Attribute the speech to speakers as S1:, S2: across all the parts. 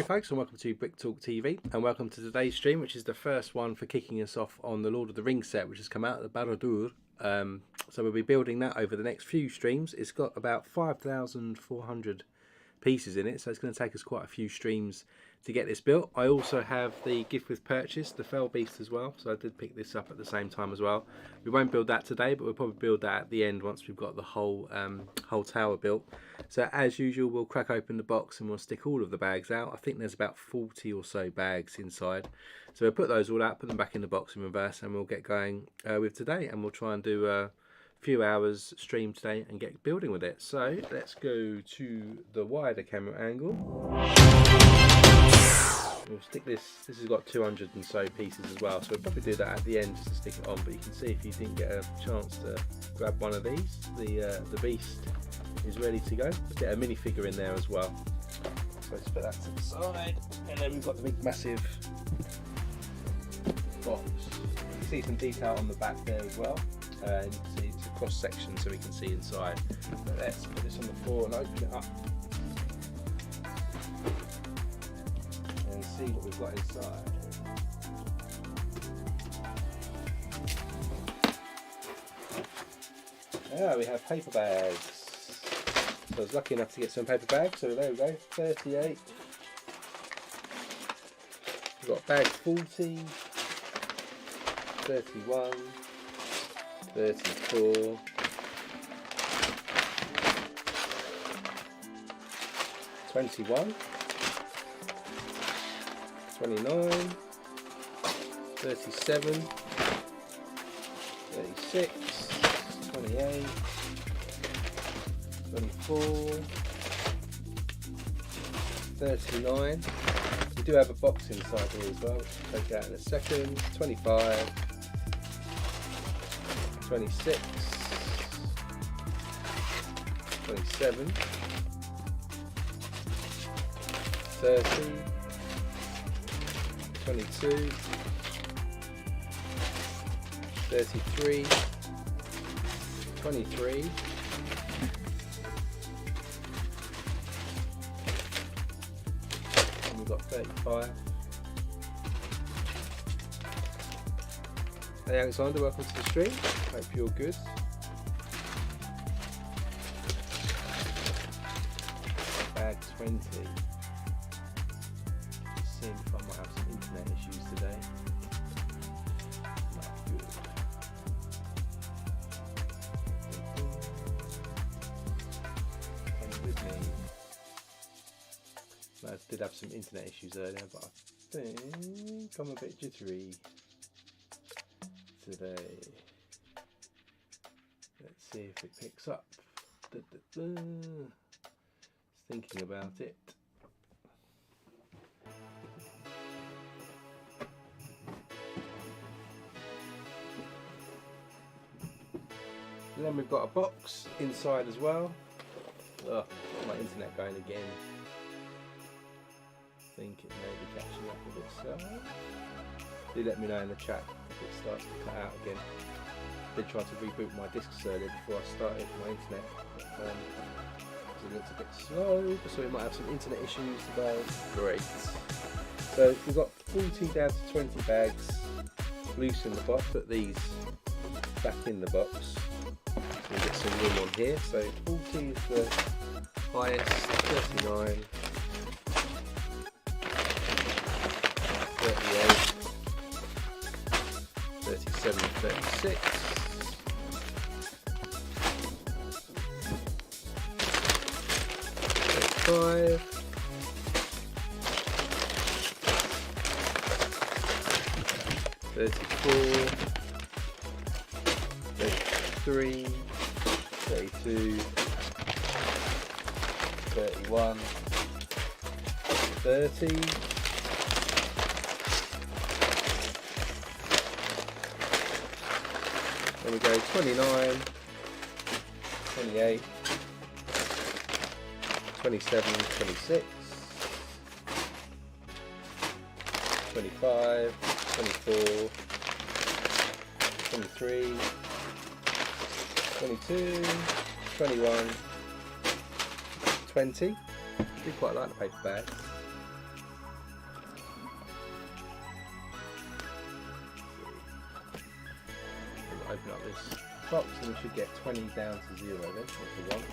S1: folks, and welcome to Brick Talk TV, and welcome to today's stream, which is the first one for kicking us off on the Lord of the Rings set, which has come out, the Barad-dûr. So we'll be building that over the next few streams. It's got about 5,400 pieces in it, so it's going to take us quite a few streams to get this built. I also have the gift with purchase, the Fell Beast as well, so I did pick this up at the same time as well. We won't build that today, but we'll probably build that at the end once we've got the whole tower built. So as usual, we'll crack open the box and we'll stick all of the bags out. I think there's about 40 or so bags inside, so we'll put those all out, put them back in the box in reverse, and we'll get going with today, and we'll try and do a few hours stream today and get building with it. So let's go to the wider camera angle. We'll stick this has got 200 and so pieces as well, so we'll probably do that at the end just to stick it on. But you can see, if you didn't get a chance to grab one of these, the beast is ready to go. Let's get a minifigure in there as well, so let's put that to the side, and then we've got the big massive box. You can see some detail on the back there as well, and you can see it's a cross section so we can see inside. But let's put this on the floor and open it up and see what we've got inside. Yeah, we have paper bags. So I was lucky enough to get some paper bags, so there we go, 38. We've got bag 40, 31, 34, 21, 29, 37, 36, 28, 24, 39. We do have a box inside here as well, which we'll take out in a second. 25, 26, 27, 30, 22, 33, 23, and we've got 35. Hey Alexander, welcome to the stream. Hope you're good. Bag 20. Just seeing if I might have some internet issues today. Not good. Come with me. I did have some internet issues earlier, but I think I'm a bit jittery today. Let's see if it picks up. Thinking about it. And then we've got a box inside as well. Oh, got my internet going again. I think it may be catching up with itself. Do let me know in the chat if it starts to cut out again. I did try to reboot my discs earlier before I started my internet, but it looks a bit slow, so we might have some internet issues today. Great. So we've got 40 down to 20 bags loose in the box. Put these back in the box. We'll get some room on here. So 40 is the highest, 39, 38, 37, 36, 35, 34, 33, 32, 31, 30, then we go 29, 28, 27, 26, 25, 24, 23, 22, 21, 20. I do quite like the paper bags. open up this box and we should get 20 down to 0 then, what we want.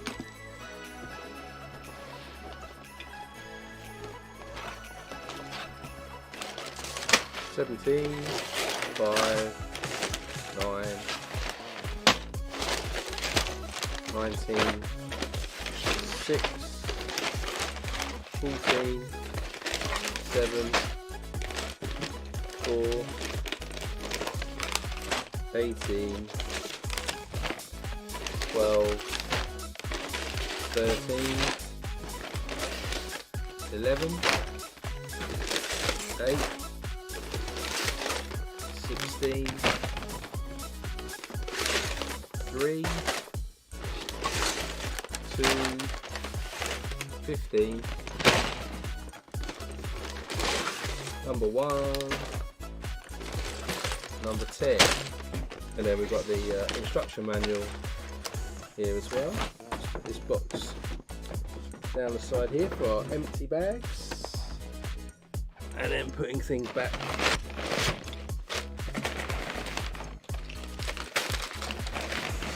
S1: $17, 5, 9, 19, 6, 14, 7, 4, 18, 12, 13, 11, 8, 16, 3, 2, 15, number 1, number 10, and then we've got the instruction manual here as well. Just put this box down the side here for our empty bags, and then putting things back.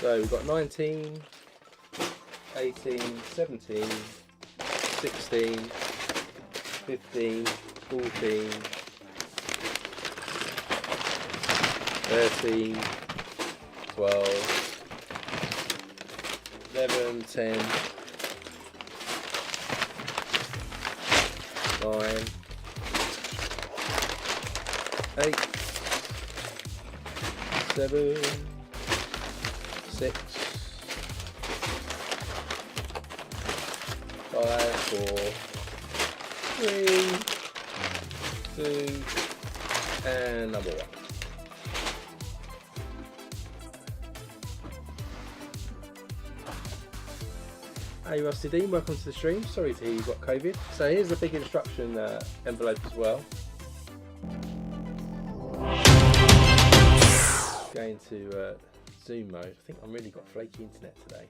S1: So we've got 19, 18, 17, 16, 15, 14, 13, 12, 11, 10, 9, 8, 7, 6, 5, 4, 3, 2, and number 1. Hey Rusty Dean, welcome to the stream. Sorry to hear you've got COVID. So here's the big instruction envelope as well. Going to Zoom mode. I think I've really got flaky internet today.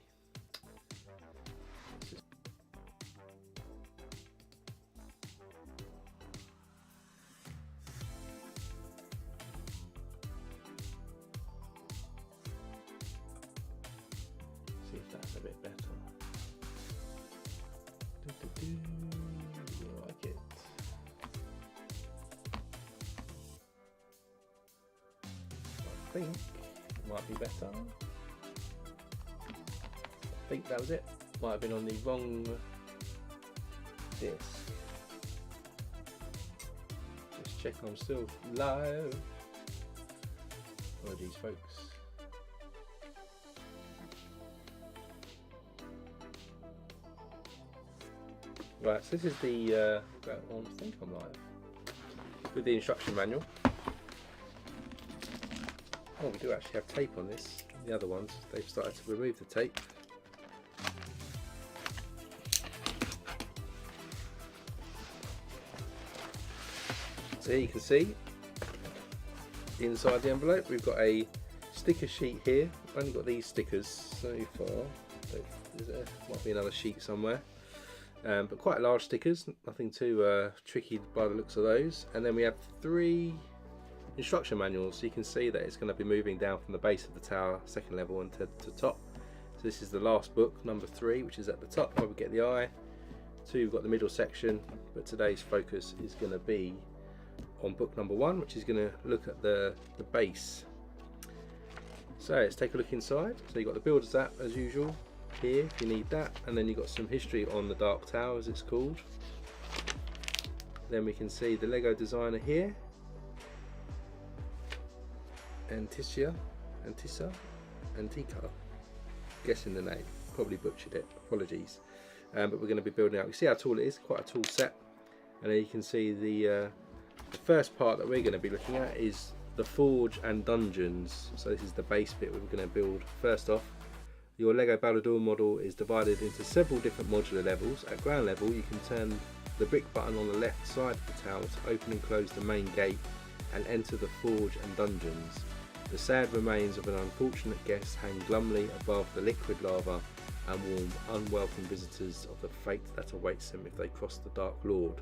S1: See if that's a bit better. I like it. I think it might be better. I think that was it. Might have been on the wrong disc. Just check I'm still live. Apologies folks. Right, so this is the, I think I'm live, with the instruction manual. Oh, we do actually have tape on this. The other ones, they've started to remove the tape. So here you can see, inside the envelope, we've got a sticker sheet here. I've only got these stickers so far. There might be another sheet somewhere. But quite large stickers, nothing too tricky by the looks of those. And then we have 3 instruction manuals, so you can see that it's going to be moving down from the base of the tower, second level, and to top. So this is the last book, number 3, which is at the top where we get the eye. 2, we've got the middle section, but today's focus is going to be on book number 1, which is going to look at the base. So let's take a look inside. So you've got the builder's app as usual here if you need that, and then you've got some history on the Dark Tower as it's called. Then we can see the Lego designer here, Antica, guessing the name, probably butchered it, apologies. But we're going to be building out. You see how tall it is, quite a tall set. And then you can see the first part that we're going to be looking at is the forge and dungeons. So this is the base bit we're going to build. First off, your Lego Barad-dûr model is divided into several different modular levels. At ground level, you can turn the brick button on the left side of the tower to open and close the main gate and enter the forge and dungeons. The sad remains of an unfortunate guest hang glumly above the liquid lava and warn unwelcome visitors of the fate that awaits them if they cross the Dark Lord.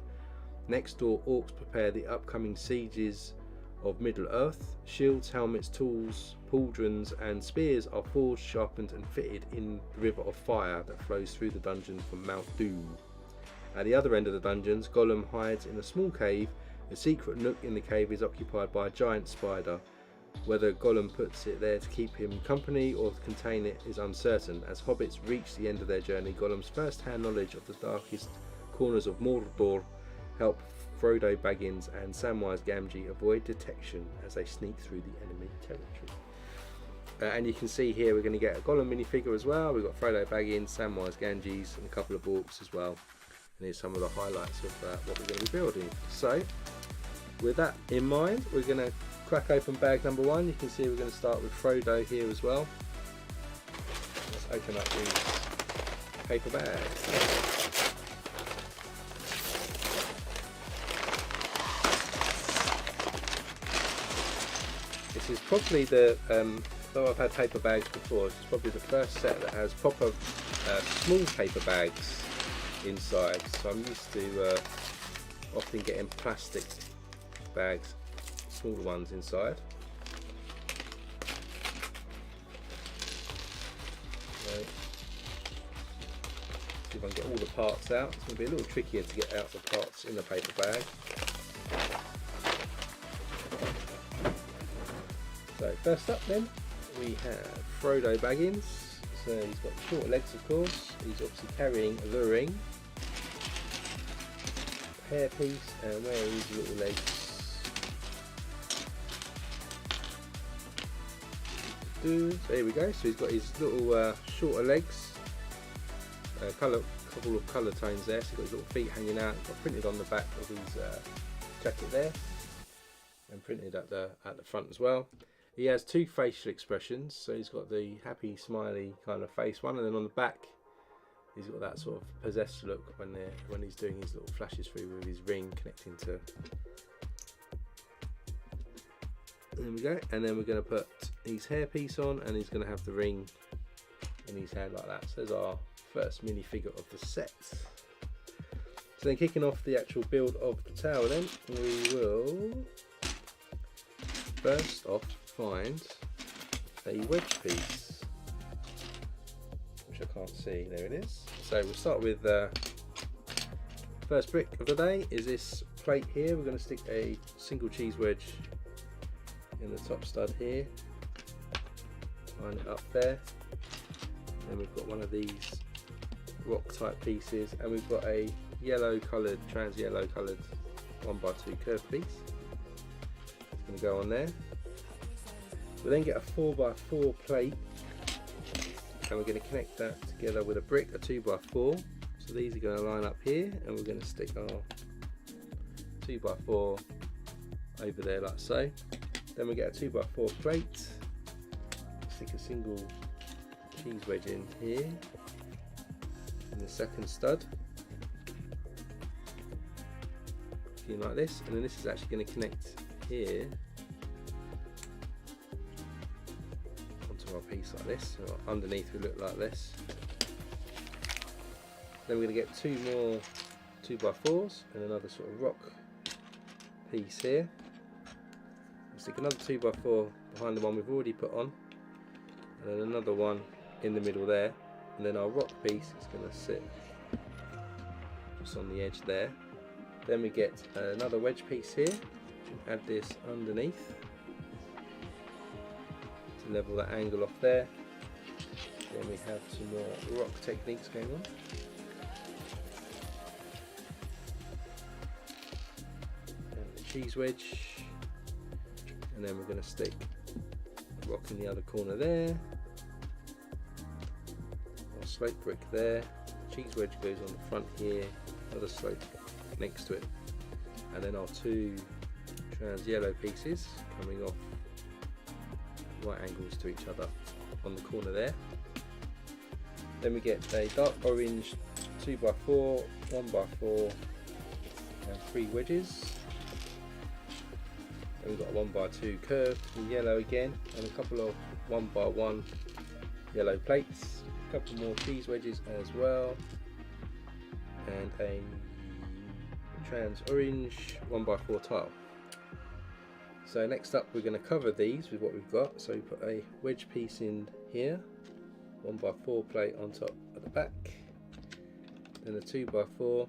S1: Next door, orcs prepare the upcoming sieges of Middle Earth. Shields, helmets, tools, pauldrons and spears are forged, sharpened and fitted in the river of fire that flows through the dungeon from Mount Doom. At the other end of the dungeons, Gollum hides in a small cave. A secret nook in the cave is occupied by a giant spider. Whether Gollum puts it there to keep him company or to contain it is uncertain. As hobbits reach the end of their journey, Gollum's first-hand knowledge of the darkest corners of Mordor help Frodo Baggins and Samwise Gamgee avoid detection as they sneak through the enemy territory. And you can see here we're going to get a Gollum minifigure as well. We've got Frodo Baggins, Samwise Gamgees and a couple of orcs as well. And here's some of the highlights of what we're going to be building. So with that in mind, we're going to crack open bag number 1. You can see we're going to start with Frodo here as well. Let's open up these paper bags. This is probably the, though I've had paper bags before, this is probably the first set that has proper small paper bags inside. So I'm used to often getting plastic bags, smaller ones inside. Right. See if I can get all the parts out. It's going to be a little trickier to get out the parts in the paper bag. So first up then, we have Frodo Baggins. So he's got short legs of course, he's obviously carrying the ring, hairpiece, and where are his little legs? So here we go, so he's got his little shorter legs, couple of colour tones there, so he's got his little feet hanging out, got printed on the back of his jacket there, and printed at the front as well. He has 2 facial expressions, so he's got the happy, smiley kind of face one, and then on the back, he's got that sort of possessed look when he's doing his little flashes through with his ring connecting to. There we go, and then we're going to put his hairpiece on, and he's going to have the ring in his hand like that. So there's our first minifigure of the set. So then, kicking off the actual build of the tower, then we will first off find a wedge piece, which I can't see. There it is. So we'll start with first brick of the day is this plate here. We're going to stick a single cheese wedge in the top stud here, line it up there. Then we've got one of these rock type pieces, and we've got a yellow coloured, trans yellow coloured 1x2 curved piece. It's going to go on there. We'll then get a 4x4 plate, and we're going to connect that together with a brick, a 2x4. So these are going to line up here, and we're going to stick our 2x4 over there like so. Then we get a 2x4 plate, stick a single cheese wedge in here, in the second stud, like this, and then this is actually going to connect here onto our piece like this. So underneath we look like this. Then we're going to get 2 more 2x4s and another sort of rock piece here. We'll stick another 2x4 behind the one we've already put on, and then another one in the middle there, and then our rock piece is going to sit just on the edge there. Then we get another wedge piece here, add this underneath to level that angle off there. Then we have some more rock techniques going on. And the cheese wedge, and then we're going to stick a rock in the other corner there. Our slope brick there. The cheese wedge goes on the front here. Another slope next to it, and then our 2 trans yellow pieces coming off right angles to each other on the corner there. Then we get a dark orange 2x4, 1x4 and 3 wedges. Then we've got a 1x2 curved in yellow again, and a couple of 1x1 yellow plates, a couple more cheese wedges as well, and a trans orange 1x4 tile. So next up we're going to cover these with what we've got. So we put a wedge piece in here, 1x4 plate on top at the back, then a 2x4,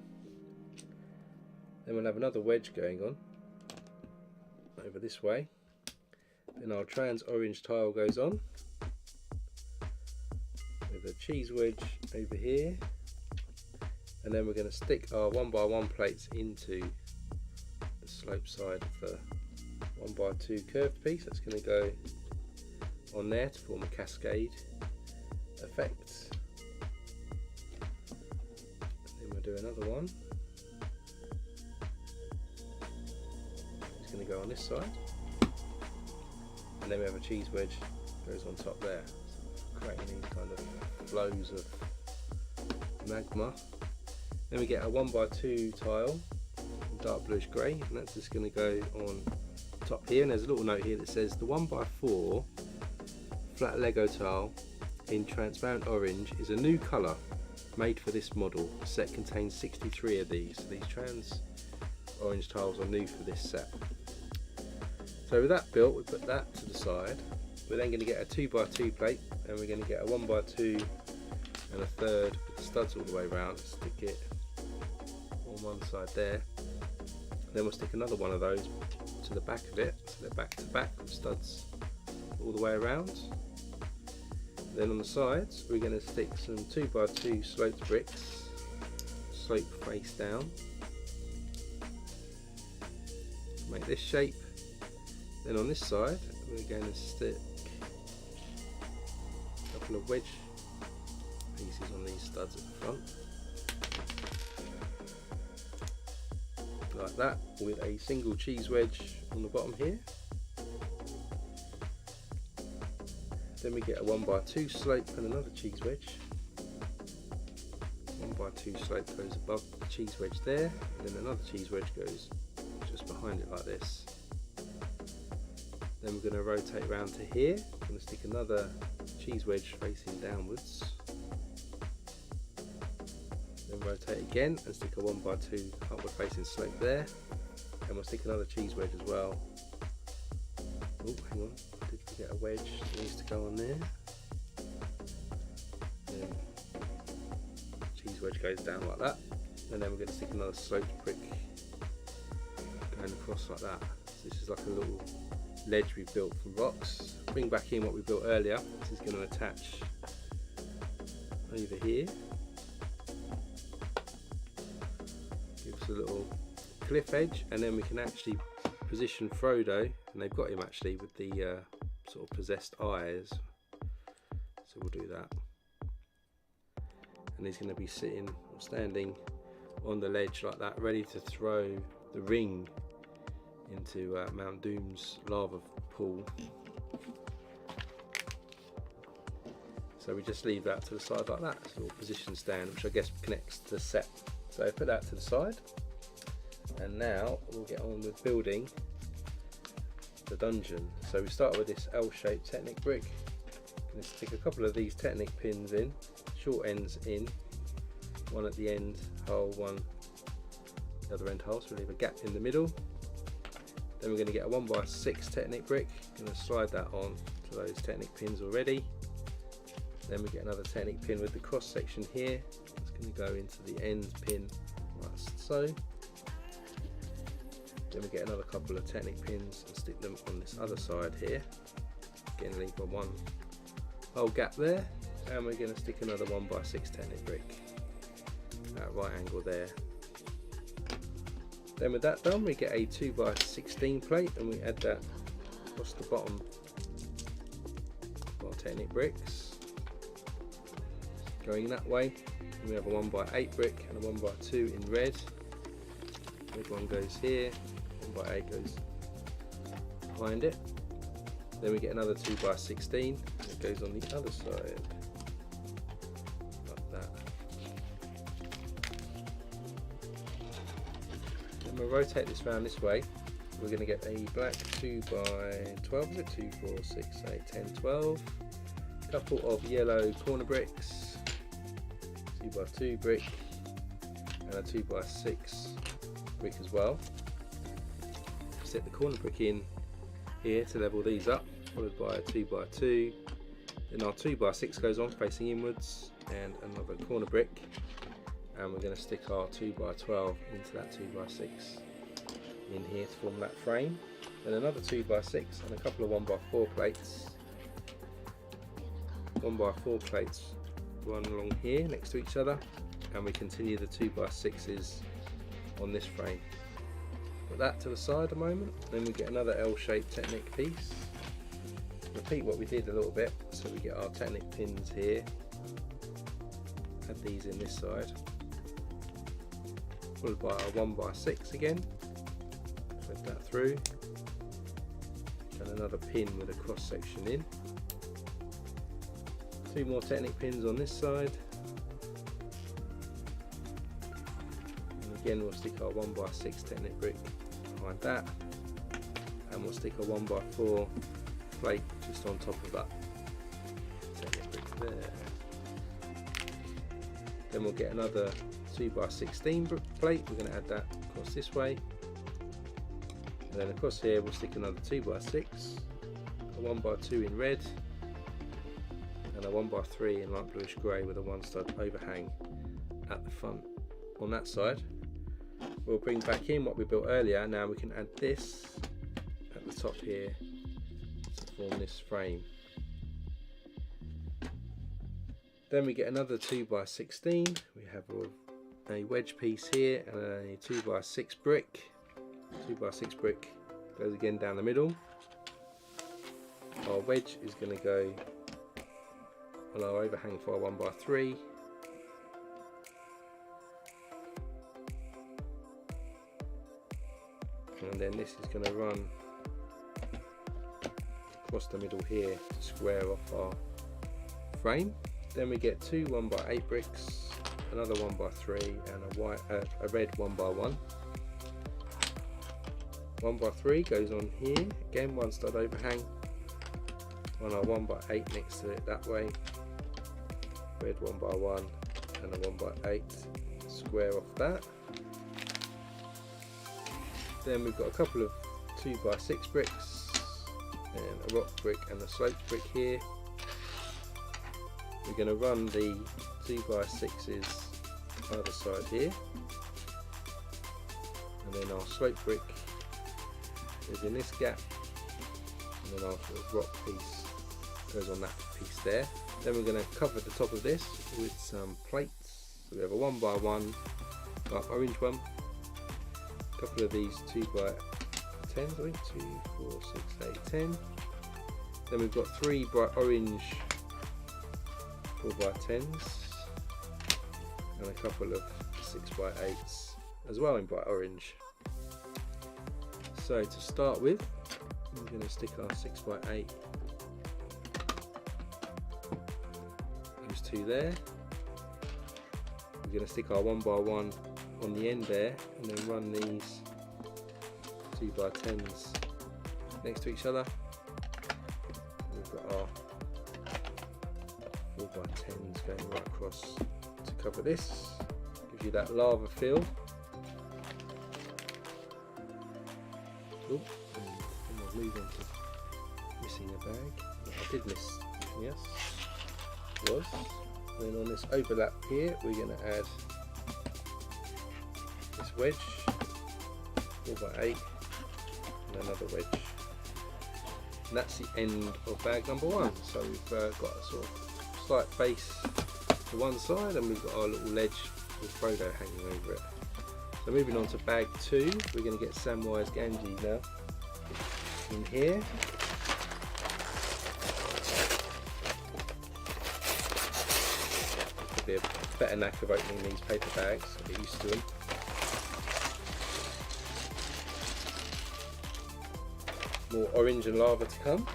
S1: then we'll have another wedge going on over this way, then our trans orange tile goes on with a cheese wedge over here, and then we're going to stick our 1x1 plates into the slope side of the 1x2 curved piece. That's going to go on there to form a cascade effect. Then we'll do another one. It's going to go on this side, and then we have a cheese wedge goes on top there, creating these kind of flows of magma. Then we get a 1x2 tile, dark bluish grey, and that's just going to go on top here. And there's a little note here that says the 1x4 flat Lego tile in transparent orange is a new colour made for this model. The set contains 63 of these. So these trans orange tiles are new for this set. So with that built, we put that to the side. We're then going to get a 2x2 plate, and we're going to get a 1x2 and a third with the studs all the way around. Stick it on one side there. Then we'll stick another one of those to the back of it, so they're back to back with studs all the way around. Then on the sides we're going to stick some 2x2 sloped bricks, slope face down, make this shape. Then on this side we're going to stick a couple of wedge pieces on these studs at the front, like that, with a single cheese wedge on the bottom here. Then we get a 1x2 slope and another cheese wedge. 1x2 slope goes above the cheese wedge there, and then another cheese wedge goes just behind it like this. Then we're going to rotate around to here. I'm going to stick another cheese wedge facing downwards. Then rotate again and stick a 1x2 upward facing slope there, and we'll stick another cheese wedge as well. Oh, hang on, I did forget a wedge that needs to go on there. Then cheese wedge goes down like that, and then we're going to stick another sloped brick going across like that. So this is like a little ledge we've built from rocks. Bring back in what we built earlier. This is going to attach over here. Gives us a little cliff edge, and then we can actually position Frodo, and they've got him actually with the sort of possessed eyes. So we'll do that. And he's going to be sitting or standing on the ledge like that, ready to throw the ring into Mount Doom's lava pool. So we just leave that to the side like that, so we'll position stand, which I guess connects to the set. So put that to the side, and now we'll get on with building the dungeon. So we start with this L-shaped Technic brick. I'm going to stick a couple of these Technic pins in, short ends in, one at the end hole, one at the other end hole, so we'll leave a gap in the middle. Then we're going to get a 1x6 Technic brick, going to slide that on to those Technic pins already. Then we get another Technic pin with the cross section here. It's going to go into the end pin like so. Then we get another couple of Technic pins and stick them on this other side here. Again, leave a one hole gap there, and we're going to stick another 1x6 Technic brick at right angle there. Then with that done, we get a 2x16 plate, and we add that across the bottom of our Technic bricks, going that way. And we have a 1x8 brick and a 1x2 in red. Red one goes here, 1x8 goes behind it. Then we get another 2x16 that goes on the other side, like that. Then we'll rotate this round this way. We're going to get a black 2x12, is it? 2, 4, 6, 8, 10, 12. A couple of yellow corner bricks, 2x2 brick, and a 2x6 brick as well. Set the corner brick in here to level these up, followed by a 2x2. Then our 2x6 goes on facing inwards, and another corner brick, and we're going to stick our 2x12 into that 2x6 in here to form that frame. Then another 2x6 and a couple of 1x4 plates. 1x4 plates run along here next to each other, and we continue the 2x6s on this frame. Put that to the side a moment, then we get another L-shaped Technic piece. Repeat what we did a little bit, so we get our Technic pins here. Add these in this side, followed by our 1x6 again. Thread that through, and another pin with a cross section in. 2 more Technic pins on this side. Again, we'll stick our 1x6 Technic brick behind that, and we'll stick a 1x4 plate just on top of that Technic brick there. Then we'll get another 2x16 plate. We're going to add that across this way, and then across here we'll stick another 2x6, a 1x2 in red, and a 1x3 in light bluish grey with a 1-stud overhang at the front on that side. We'll bring back in what we built earlier. Now we can add this at the top here to form this frame. Then we get another 2x16. We have a wedge piece here and a 2x6 brick. 2x6 brick goes again down the middle. Our wedge is going to go on our overhang for our 1x3. And then this is going to run across the middle here to square off our frame. Then we get 2 1x8 bricks, another 1x3, and a red 1x1. 1x3 goes on here, again 1-stud overhang on our 1x8 next to it that way. Red 1x1 and a 1x8, square off that. Then we've got a couple of 2x6 bricks and a rock brick and a slope brick here. We're going to run the 2x6s either side here, and then our slope brick is in this gap, and then our rock piece goes on that piece there. Then we're going to cover the top of this with some plates. So we have a 1x1 dark orange one, a couple of these 2x10s, I think, 2, 4, 6, 8, 10. Then we've got 3 bright orange 4x10s and a couple of 6x8s as well in bright orange. So to start with, we're going to stick our 6x8, those 2 there. We're going to stick our 1x1 on the end there, and then run these 2x10s next to each other. We've got our 4x10s going right across to cover this. Gives you that lava feel. Oh, and we'll move on to missing a bag. I did miss something else. Then on this overlap here, we're going to add this wedge, 4x8, and another wedge. And that's the end of bag number 1. So we've got a sort of slight base to one side, and we've got our little ledge with Frodo hanging over it. So moving on to bag 2, we're going to get Samwise Gamgee now in here. Be a better knack of opening these paper bags, I'll get used to them. More orange and lava to come.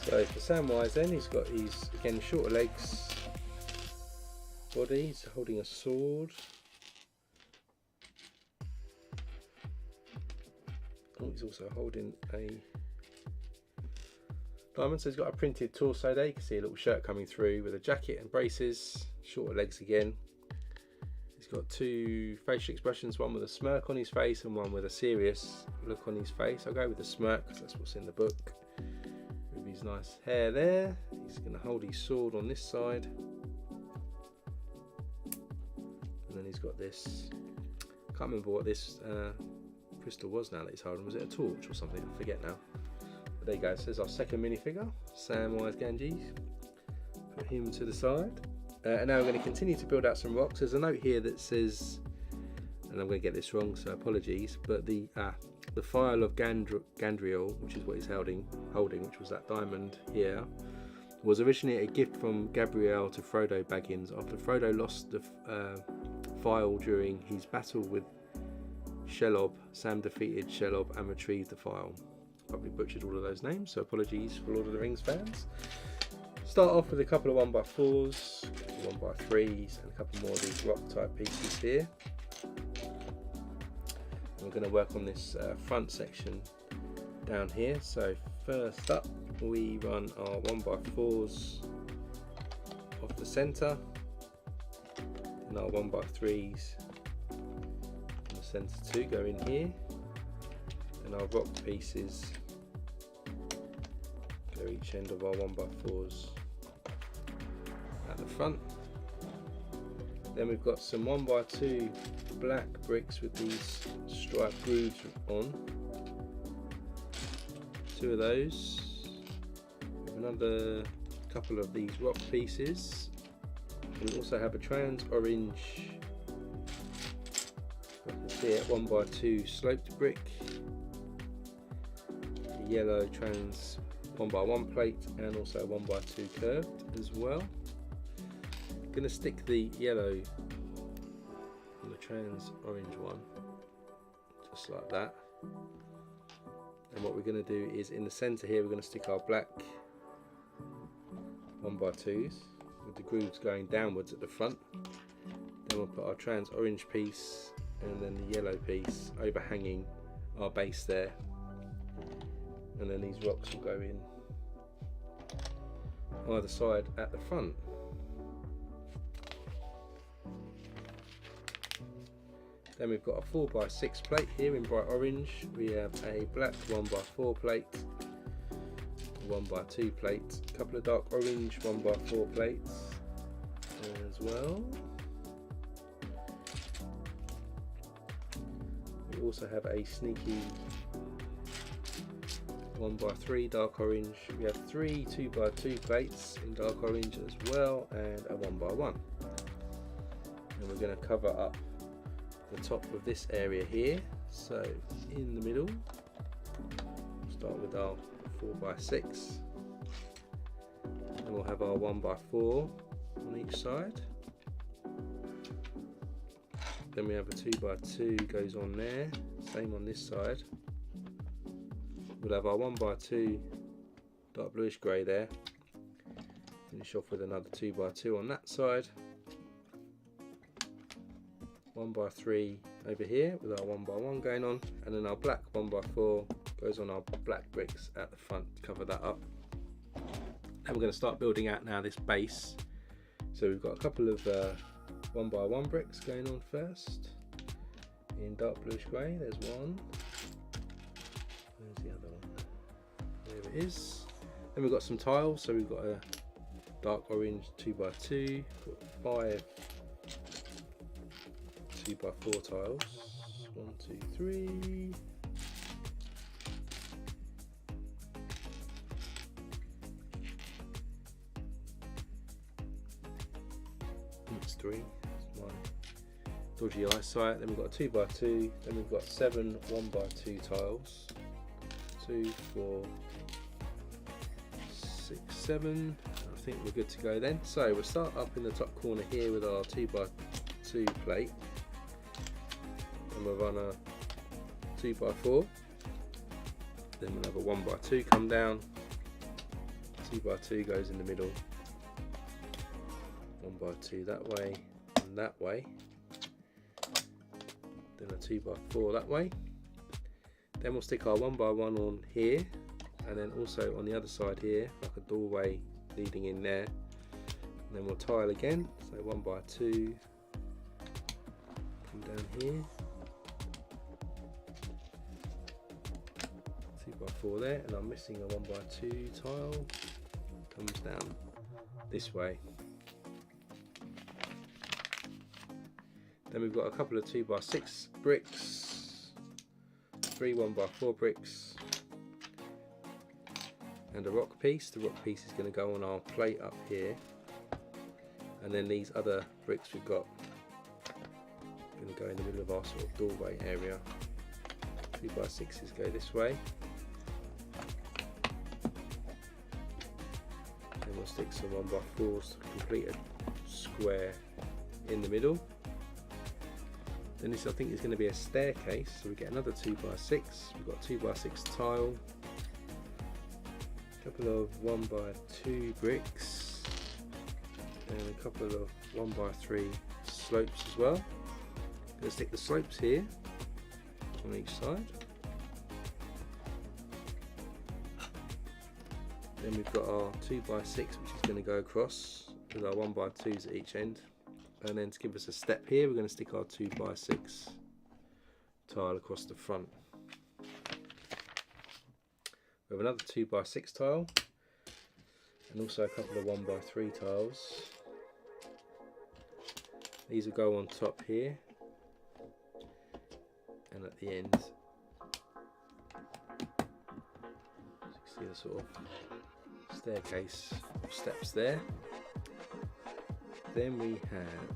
S1: So for Samwise then, he's got his, again, shorter legs, body, he's holding a sword, Oh, he's also holding a diamond. So he's got a printed torso there. You can see a little shirt coming through with a jacket and braces, shorter legs again. He's got two facial expressions, one with a smirk on his face and one with a serious look on his face. I'll go with the smirk because that's what's in the book. With his nice hair there. He's going to hold his sword on this side. And then he's got this, I can't remember what this crystal was now that he's holding. Was it a torch or something? I forget now. But there you go. So there's our second minifigure, Samwise Gamgee. Put him to the side. And now we're going to continue to build out some rocks. There's a note here that says, and I'm going to get this wrong, so apologies, but the phial of Gandriel, which is what he's holding, which was that diamond here, was originally a gift from Gabrielle to Frodo Baggins after Frodo lost the phial during his battle with Shelob. Sam defeated Shelob and retrieved the phial. Probably butchered all of those names, so apologies for Lord of the Rings fans. Start off with a couple of 1x4s, 1x3s, and a couple more of these rock type pieces here. And we're going to work on this front section down here. So first up, we run our 1x4s off the centre, and our 1x3s on the centre too go in here, and our rock pieces go each end of our 1x4s at the front. Then we've got some 1x2 black bricks with these striped grooves on. Two of those. Another couple of these rock pieces. We also have a trans orange, I can see it, 1x2 sloped brick, a yellow trans 1x1 plate, and also 1x2 curved as well. I'm going to stick the yellow on the trans orange one, just like that. And what we're going to do is in the centre here, we're going to stick our black 1x2s with the grooves going downwards at the front. Then we'll put our trans orange piece and then the yellow piece overhanging our base there. And then these rocks will go in either side at the front. Then we've got a 4x6 plate here in bright orange. We have a black 1x4 plate, 1x2 plate, a couple of dark orange 1x4 plates as well. We also have a sneaky 1x3 dark orange. We have 3 2x2 plates in dark orange as well, and a 1x1. And we're going to cover up the top of this area here. So in the middle, start with our 4x6, and we'll have our 1x4 on each side. Then we have a 2x2 goes on there, same on this side. We'll have our 1x2 dark bluish grey there. Finish off with another 2x2 on that side. 1x3 over here with our 1x1 going on, and then our black 1x4 goes on our black bricks at the front to cover that up. And we're going to start building out now this base. So we've got a couple of 1x1 bricks going on first in dark bluish grey. There's one. Where's the other one? There it is. Then we've got some tiles. So we've got a dark orange 2x2, got 5 2x4 tiles. 1, 2, 3. That's 3. That's 1. Dodgy eyesight. Then we've got a 2x2. Then we've got 7 1x2 tiles. 2, 4, 6, 7. I think we're good to go then. So we'll start up in the top corner here with our 2x2 plate. And we'll run a 2x4, then we'll have a 1x2 come down, 2x2 goes in the middle, 1x2 that way and that way, then a 2x4 that way, Then we'll stick our 1x1 on here, and then also on the other side here, like a doorway leading in there. And then we'll tile again, so 1x2, come down here, 2x4 there, and I'm missing a 1x2 tile, comes down this way. Then we've got a couple of 2x6 bricks, 3 1x4 bricks, and a rock piece. The rock piece is going to go on our plate up here, and then these other bricks we've got going to go in the middle of our sort of doorway area. 2x6s go this way, and we'll stick some 1x4s to complete a square in the middle. Then this I think is going to be a staircase, so we get another 2x6. We've got 2x6 tile, a couple of 1x2 bricks, and a couple of 1x3 slopes as well. I'm going to stick the slopes here on each side. Then we've got our 2x6, which is going to go across with our 1x2s at each end. And then to give us a step here, we're going to stick our 2x6 tile across the front. We have another 2x6 tile, and also a couple of 1x3 tiles. These will go on top here, and at the end, you can see the sort of staircase steps there. Then we have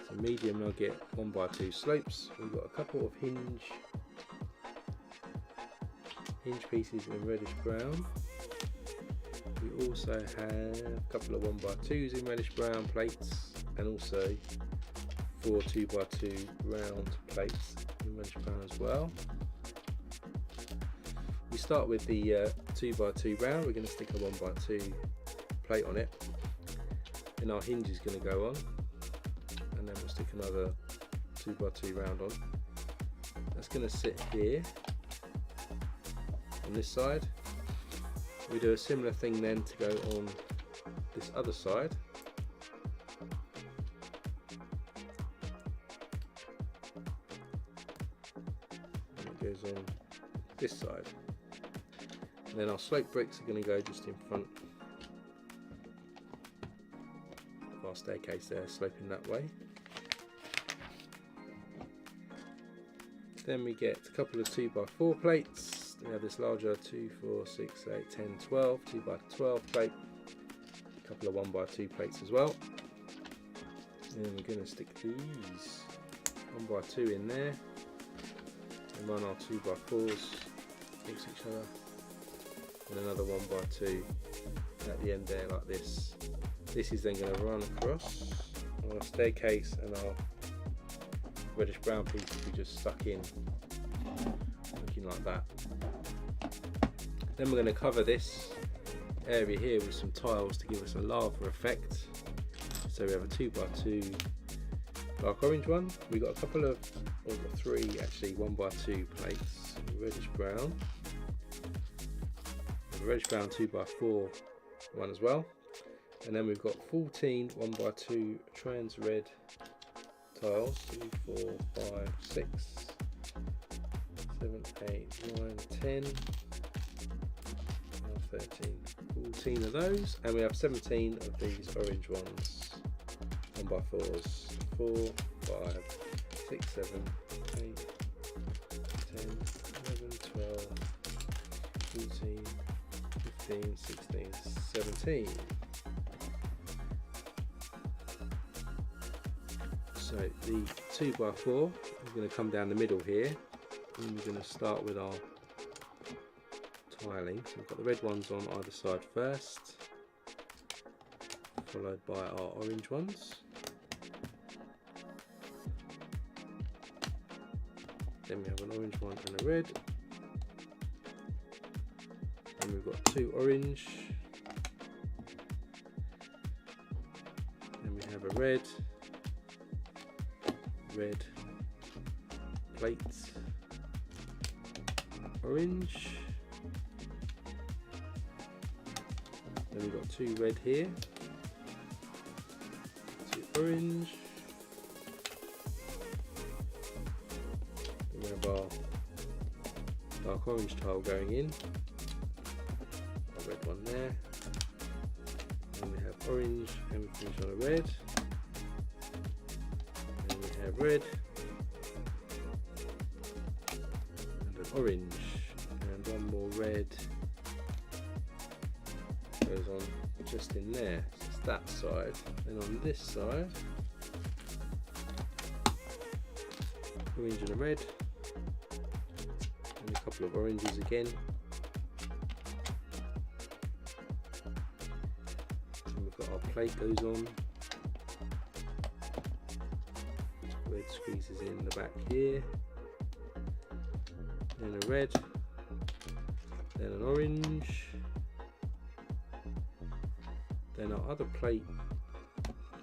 S1: some medium nugget 1x2 slopes. We've got a couple of hinge pieces in reddish brown. We also have a couple of 1x2s in reddish brown plates, and also 4 2x2 round plates in reddish brown as well. We start with the 2x2 round. We're going to stick a 1x2 plate on it, and our hinge is going to go on, and then we'll stick another 2x2 round on. That's going to sit here on this side. We do a similar thing then to go on this other side. And it goes on this side, and then our slope bricks are going to go just in front our staircase there, sloping that way. Then we get a couple of 2x4 plates. We have this larger 2, 4, 6, 8, 10, 12, 2x12 plate, a couple of 1x2 plates as well. And we're going to stick these 1x2 in there and run our 2x4s against each other, and another 1x2 at the end there like this. This is then going to run across our staircase, and our reddish brown piece will be just stuck in, looking like that. Then we're going to cover this area here with some tiles to give us a lava effect. So we have a 2x2 dark orange one. We've got a couple of, or 3 actually, 1x2 plates, reddish brown. A reddish brown 2x4 one as well. And then we've got 14 1x2 trans red tiles, 2, 4, 5, 6, 7, 8, 9, 10, 13, 14 of those, and we have 17 of these orange ones, 1x4s, 4, 5, 6, 7, 8, 10, 11, 12, 14, 15, 16, 17. So the 2x4 is going to come down the middle here, and we're going to start with our tiling. So we've got the red ones on either side first, followed by our orange ones. Then we have an orange one and a red. And we've got 2 orange. Then we have a red, red, plates, orange. Then we've got 2 red here, 2 orange. Then we have our dark orange tile going in, our red one there. Then we have orange and we finish on a red. Then we have red and an orange and one more red goes on just in there. So it's that side. Then on this side, orange and a red and a couple of oranges again. Our plate goes on, red squeezes in the back here, then a red, then an orange, then our other plate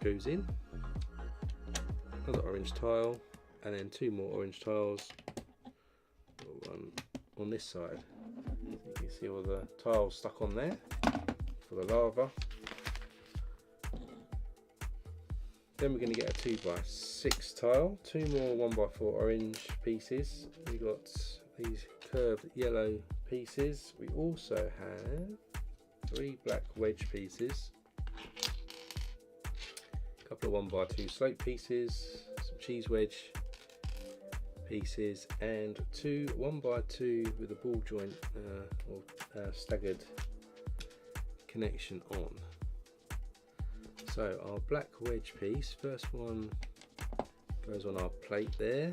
S1: goes in, another orange tile, and then 2 more orange tiles, one on this side. You can see all the tiles stuck on there for the lava. Then we're going to get a 2x6 tile, 2 more 1x4 orange pieces. We've got these curved yellow pieces. We also have 3 black wedge pieces, a couple of 1x2 slope pieces, some cheese wedge pieces, and 2 1x2 with a ball joint or staggered connection on. So our black wedge piece, first one goes on our plate there,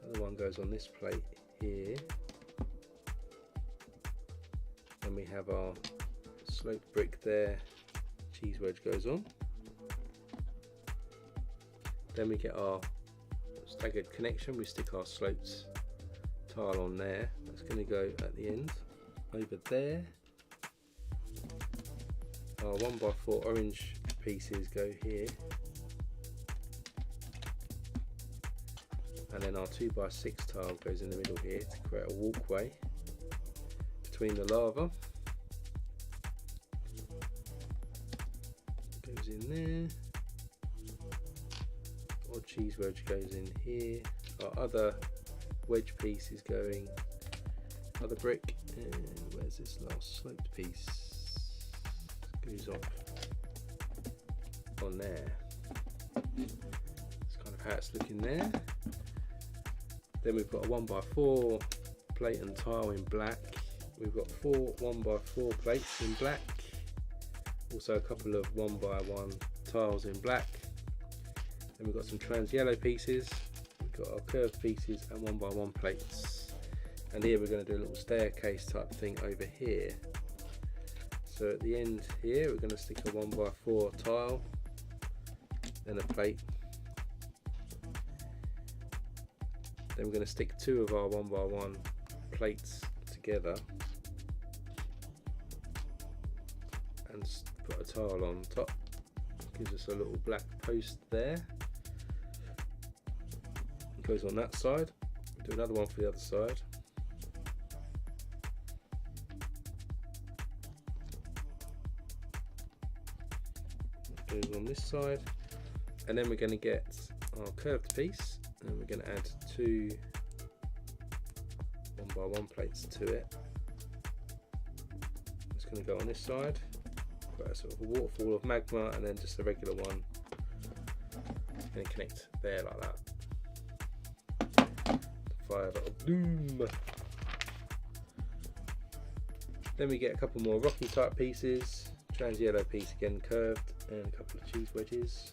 S1: other one goes on this plate here, and we have our sloped brick there, cheese wedge goes on. Then we get our staggered connection, we stick our sloped tile on there, that's going to go at the end over there. Our 1x4 orange pieces go here, and then our 2x6 tile goes in the middle here to create a walkway between the lava. Goes in there. Our cheese wedge goes in here. Our other wedge piece is going, other brick, and where's this last sloped piece? Goes off on there. That's kind of how it's looking there. Then we've got a 1x4 plate and tile in black. We've got 4 1x4 plates in black. Also a couple of 1x1 tiles in black. Then we've got some trans yellow pieces. We've got our curved pieces and 1x1 plates. And here we're going to do a little staircase type thing over here. So at the end here we're going to stick a 1x4 tile, then a plate. Then we're going to stick 2 of our 1x1 plates together and put a tile on top. Gives us a little black post there. It goes on that side. We'll do another one for the other side. Goes on this side, and then we're going to get our curved piece, and we're going to add 2 1x1 plates to it. It's going to go on this side, got a sort of a waterfall of magma, and then just a regular one. It's going to connect there like that. Fire of doom. Then we get a couple more rocky type pieces, trans yellow piece again curved, and a couple of cheese wedges.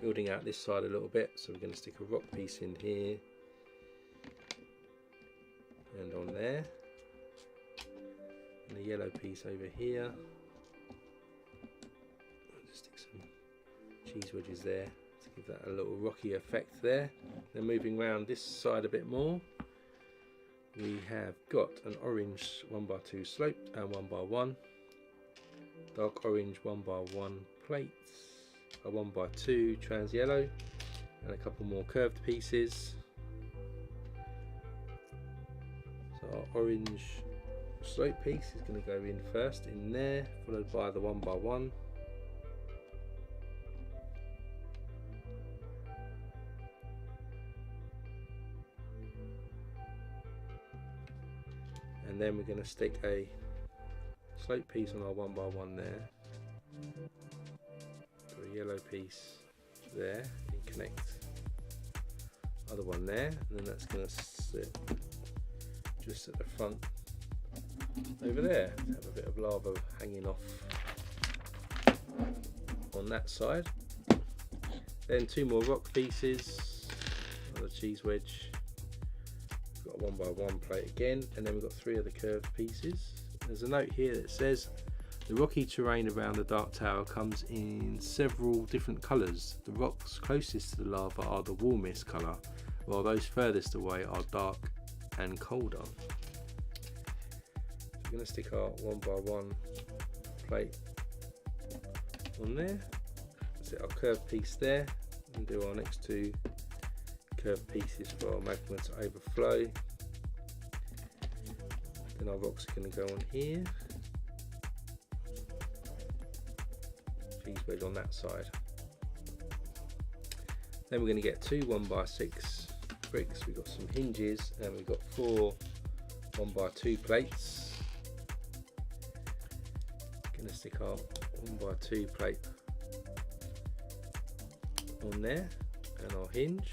S1: Building out this side a little bit, so we're going to stick a rock piece in here and on there, and a yellow piece over here. I'll just stick some cheese wedges there to give that a little rocky effect there. Then moving around this side a bit more, we have got an orange 1x2 sloped and 1x1, dark orange 1x1 plates, a 1x2 trans yellow, and a couple more curved pieces. So our orange slope piece is going to go in first in there, followed by the 1x1. And then we're going to stick a slope piece on our 1x1 there, a yellow piece there, and connect other one there, and then that's going to sit just at the front over there to have a bit of lava hanging off on that side. Then two more rock pieces, another cheese wedge. We've got a 1x1 plate again, and then we've got three other curved pieces. There's a note here that says the rocky terrain around the Dark Tower comes in several different colours. The rocks closest to the lava are the warmest colour, while those furthest away are dark and colder. So we're going to stick our 1x1 plate on there, set our curved piece there, and do our next two curved pieces for our magma to overflow. Then our rocks are going to go on here, cheese wedge on that side. Then we're going to get two 1x6 bricks. We've got some hinges, and we've got four 1x2 plates. Going to stick our 1x2 plate on there, and our hinge.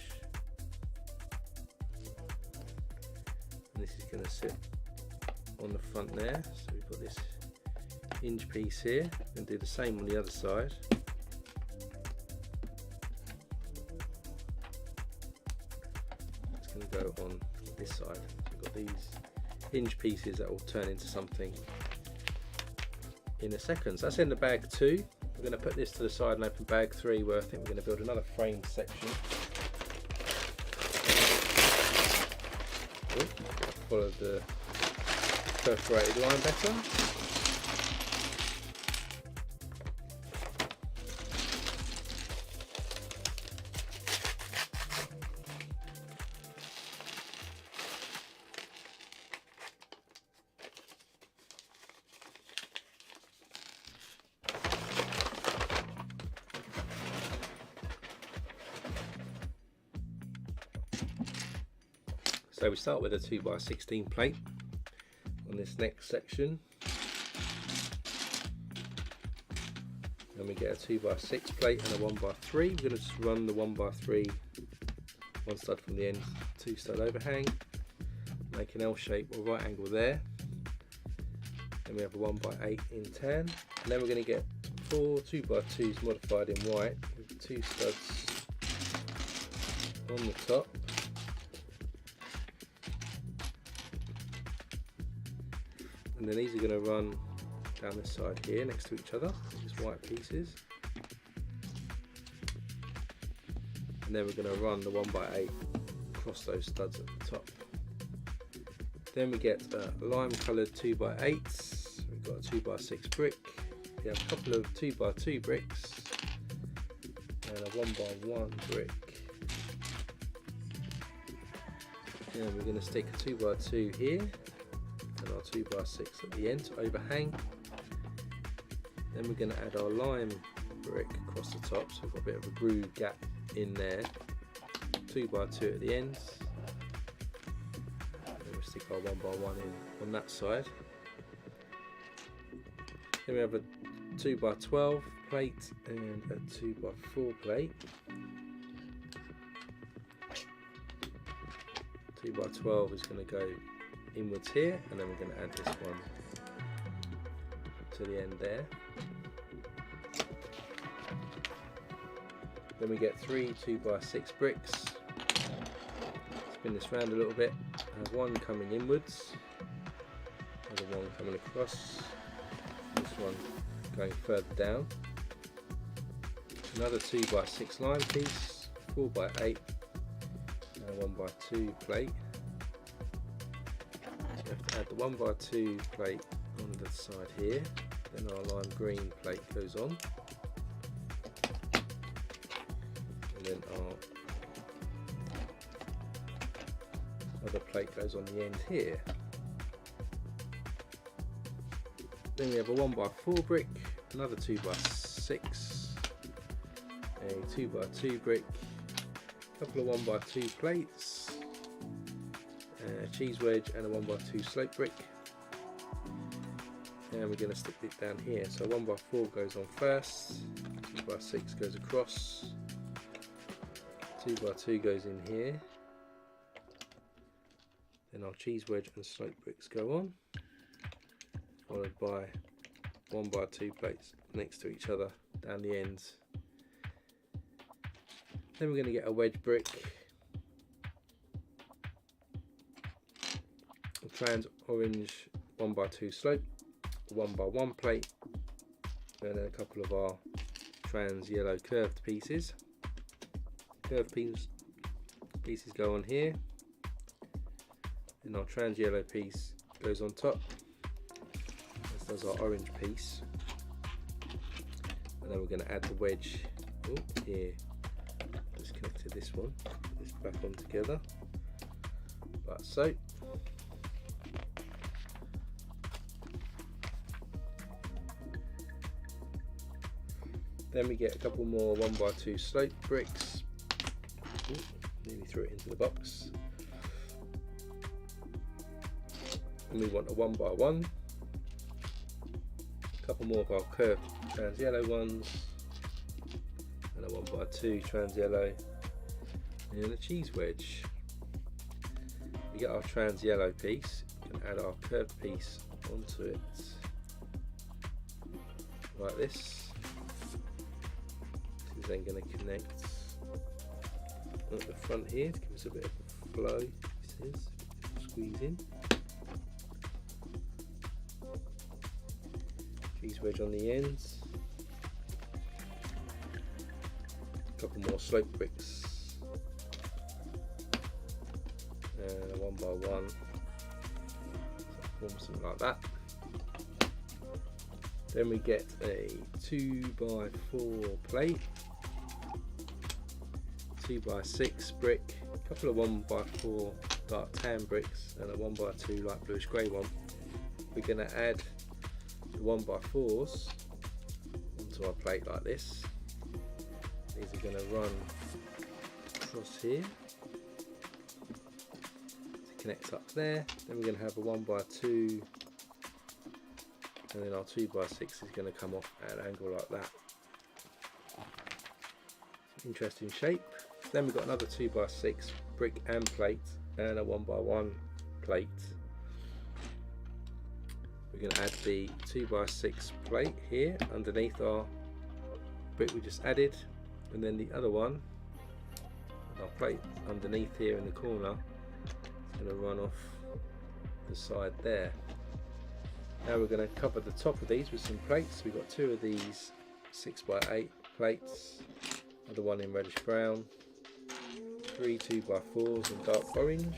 S1: And this is going to sit on the front there. So we've got this hinge piece here, and do the same on the other side. It's going to go on this side. So we've got these hinge pieces that will turn into something in a second. So that's in the bag 2. We're going to put this to the side and open bag 3, where I think we're going to build another frame section. Follow the perforated line better. So we start with a 2x16 plate on this next section, and we get a 2x6 plate and a 1x3. We're going to just run the 1x3 one stud from the end, two stud overhang, make an L shape or right angle there. Then we have a 1x8 in tan, and then we're going to get four 2x2s modified in white with two studs on the top. And then these are going to run down this side here next to each other, these white pieces. And then we're going to run the 1x8 across those studs at the top. Then we get lime coloured 2x8s. We've got a 2x6 brick. We have a couple of 2x2 bricks and a 1x1 brick. And we're going to stick a 2x2 here, and our 2x6 at the end to overhang. Then we're going to add our lime brick across the top, so we've got a bit of a groove gap in there. 2x2 at the ends. Then we'll stick our 1x1 in on that side. Then we have a 2x12 plate and a 2x4 plate. 2x12 is going to go inwards here, and then we're going to add this one to the end there. Then we get three 2x6 bricks. Spin this round a little bit. I have one coming inwards, another one coming across, this one going further down. Another 2x6 line piece, 4x8, and a 1x2 plate. So we have to add the 1x2 plate on the side here, then our lime green plate goes on, and then our Another plate goes on the end here. Then we have a 1x4 brick, another 2x6, a 2x2 brick, a couple of 1x2 plates, a cheese wedge and a 1x2 slope brick. And we're going to stick it down here. So 1x4 goes on first, 2x6 goes across, 2x2 goes in here, then our cheese wedge and slope bricks go on, followed by 1x2 plates next to each other down the ends. Then we're going to get a wedge brick, a trans orange 1x2 slope, a 1x1 plate, and then a couple of our trans yellow curved pieces. Curved pieces go on here, and our trans yellow piece goes on top, as does our orange piece. And then we're going to add the wedge here. Disconnected this one, put this back on together, like so. Then we get a couple more 1x2 slope bricks. Nearly threw it into the box. And we want a 1x1. A couple more of our curved trans yellow ones. And a 1x2 trans yellow. And a cheese wedge. We get our trans yellow piece. We can add our curved piece onto it. Like this. This is then going to connect at the front here to give us a bit of a flow. This is squeeze in. Cheese wedge on the ends. A couple more slope bricks. And a 1x1. Form something like that. Then we get a 2x4 plate, 2x6 brick, a couple of 1x4 dark tan bricks, and a 1x2 light bluish grey one. We're going to add the 1x4s onto our plate like this. These are going to run across here to connect up there. Then we're going to have a 1x2. And then our 2x6 is going to come off at an angle like that. Interesting shape. Then we've got another 2x6 brick and plate and a 1x1 plate. We're going to add the 2x6 plate here underneath our brick we just added, and then the other one, our plate underneath here in the corner, is going to run off the side there. Now we're going to cover the top of these with some plates. We've got two of these 6x8 plates, another one in reddish brown, 3 2x4s in dark orange,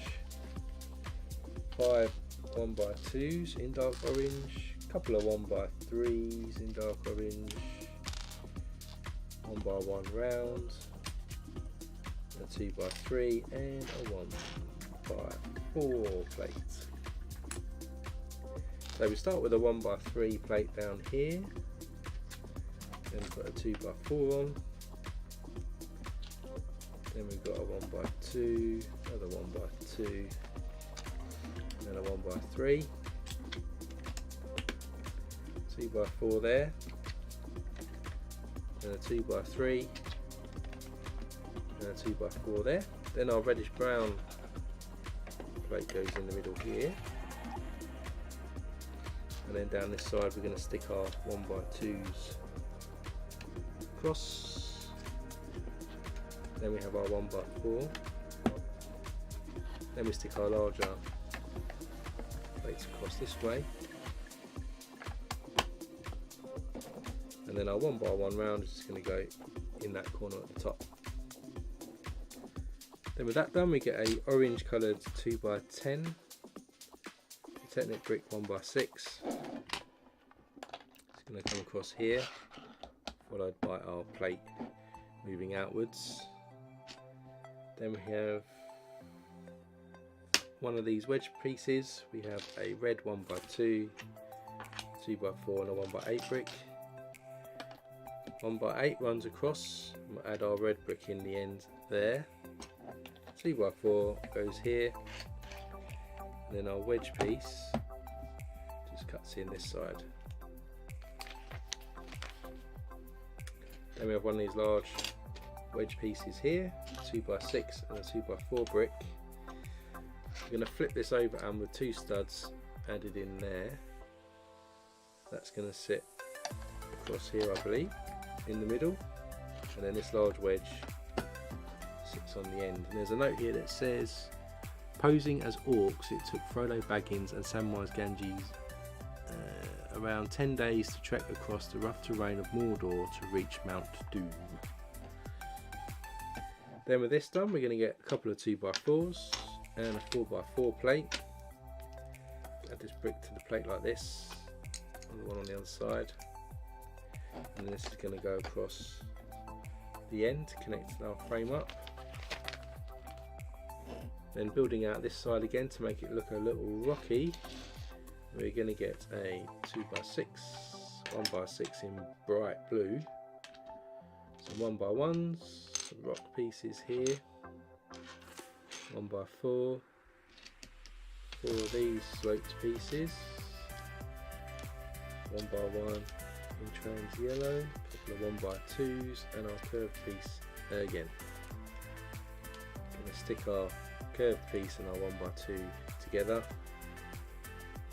S1: 5 1x2s in dark orange, a couple of 1x3s in dark orange, 1x1 round, a 2x3 and a 1x4 plate. So we start with a 1x3 plate down here, then put a 2x4 on, then we've got a 1x2, another 1x2, and a 1x3, 2x4 there, and a 2x3, and a 2x4 there. Then our reddish brown plate goes in the middle here. And then down this side we're going to stick our 1x2s across. Then we have our 1x4. Then we stick our larger plates across this way. And then our 1x1 round is just going to go in that corner at the top. Then with that done, we get a orange coloured 2x10 Technic brick 1x6. It's going to come across here, followed by our plate moving outwards. Then we have one of these wedge pieces. We have a red 1x2, 2x4 and a 1x8 brick. 1x8 runs across, we'll add our red brick in the end there. 2x4 goes here, and then our wedge piece just cuts in this side. Then we have one of these large wedge pieces here, 2x6 and a 2x4 brick. We're going to flip this over, and with 2 studs added in there, that's going to sit across here, I believe, in the middle, and then this large wedge sits on the end. And there's a note here that says, posing as orcs, it took Frodo Baggins and Samwise Gamgee's around 10 days to trek across the rough terrain of Mordor to reach Mount Doom. Then with this done, we're going to get a couple of 2x4s and a 4x4 plate. Add this brick to the plate like this, and the one on the other side, and this is going to go across the end to connect our frame up. Then building out this side again to make it look a little rocky, we're going to get a 2x6, 1x6 in bright blue, some 1x1s, some rock pieces here, 1x4, 4 of these sloped pieces, 1x1 in trans yellow, a couple of 1x2s, and our curved piece again. Going to stick our curved piece and our 1x2 together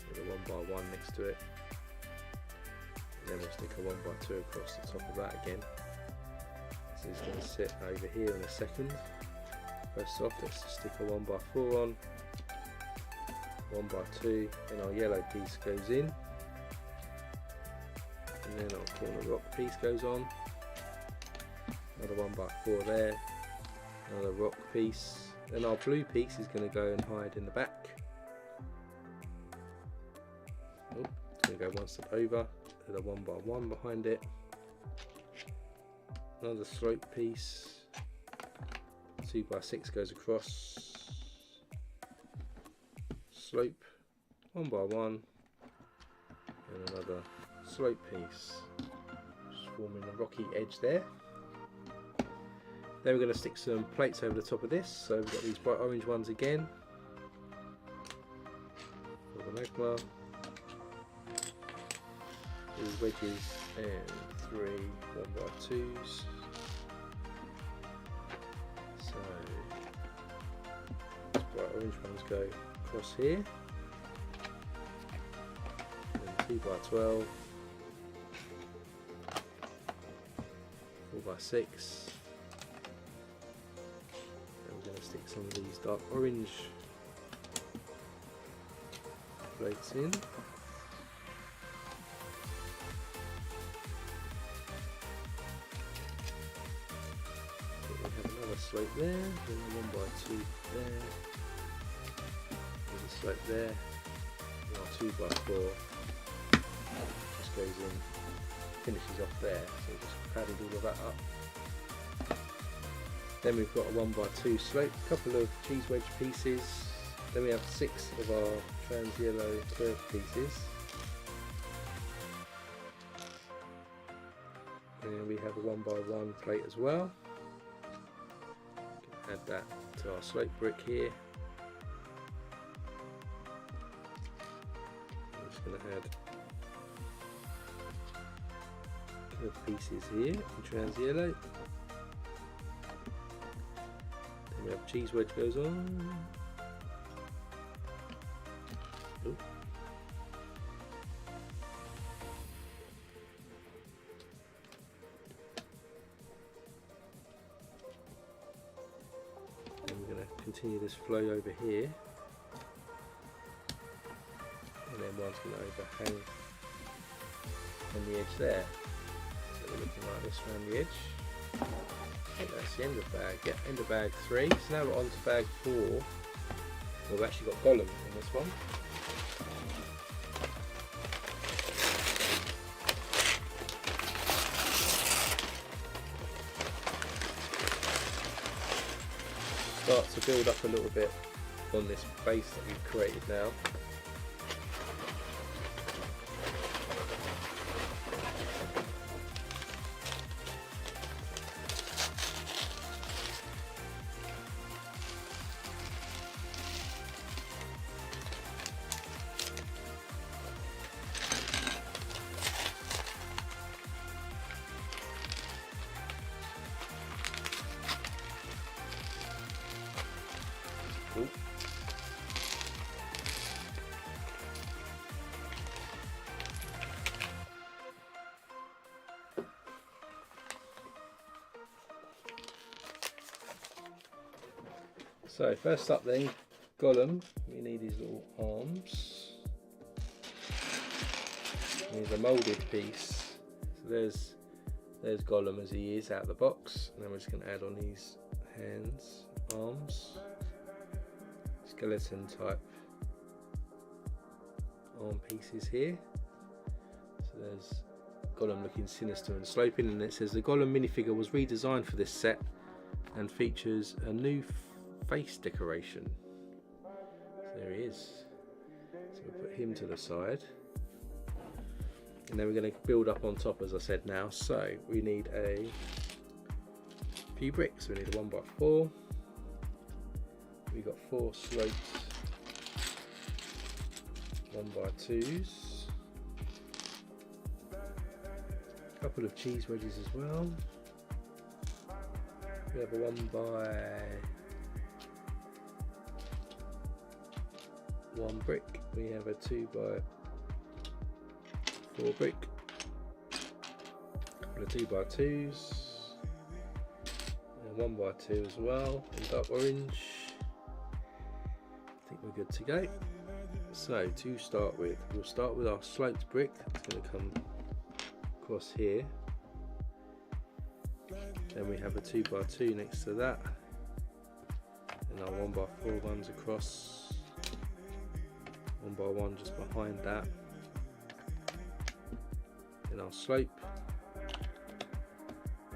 S1: with a 1x1 next to it, and then we'll stick a 1x2 across the top of that again. This is going to sit over here in a second. First off, let's just stick a 1x4 on, 1x2, and our yellow piece goes in, and then our corner rock piece goes on, another 1x4 there, another rock piece, then our blue piece is going to go and hide in the back. Oh, it's going to go one step over, with a 1x1 behind it, another slope piece, 2x6 goes across, slope, 1x1, and another slope piece, just forming a rocky edge there. Then we're going to stick some plates over the top of this, so we've got these bright orange ones again, for the magma, 2 wedges and 3 1x2s. So these bright orange ones go across here, and 2x12, 4x6. We're going to stick some of these dark orange plates in. We have another slope there, then a 1x2 there, there's a slope there, and our 2x4 just goes in, finishes off there, so just padded all of that up. Then we've got a 1x2 slope, a couple of cheese wedge pieces, then we have 6 of our trans yellow curved pieces, and we have a 1x1 plate as well. Add that to our slope brick here. I'm just going to add curved pieces here in trans yellow. Then we have cheese wedge goes on. Ooh. We're going to continue this flow over here, and then one's going to overhang on the edge there, so we're looking like this around the edge. I think that's the end of bag, yeah, end of bag 3. So now we're on to bag 4. We've actually got Gollum in this one. Start to build up a little bit on this base that we've created now. Ooh. So first up then, Gollum, we need his little arms. We need a moulded piece. So there's Gollum as he is out of the box, and then we're just going to add on his hands, arms, skeleton type arm pieces here. So there's Gollum looking sinister and sloping, and it says the Gollum minifigure was redesigned for this set and features a new face decoration. So there he is. So we'll put him to the side, and then we're going to build up on top, as I said now. So we need a few bricks. We need a 1x4. We've got 4 sloped 1x2s, a couple of cheese wedges as well. We have a 1x1 brick. We have a 2x4 brick, a couple of 2x2s, and 1x2 as well in dark orange. I think we're good to go. So to start with, we'll start with our sloped brick. It's going to come across here. Then we have a 2x2 next to that, and our 1x4 runs across, 1x1 just behind that. Then our slope,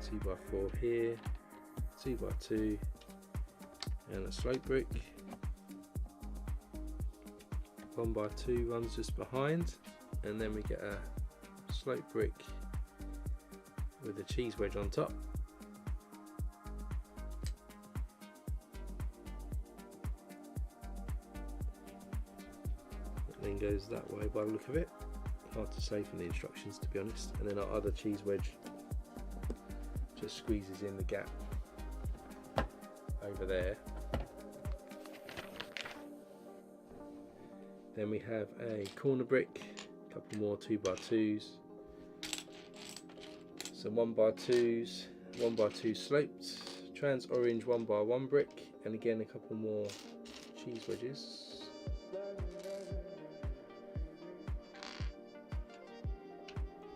S1: 2x4 here, 2x2, and a slope brick. 1x2 runs just behind, and then we get a slope brick with a cheese wedge on top. That then goes that way by the look of it. Hard to say from the instructions, to be honest. And then our other cheese wedge just squeezes in the gap over there. Then we have a corner brick, a couple more 2x2s, some 1x2s, 1x2 sloped, trans orange 1x1 brick, and again a couple more cheese wedges.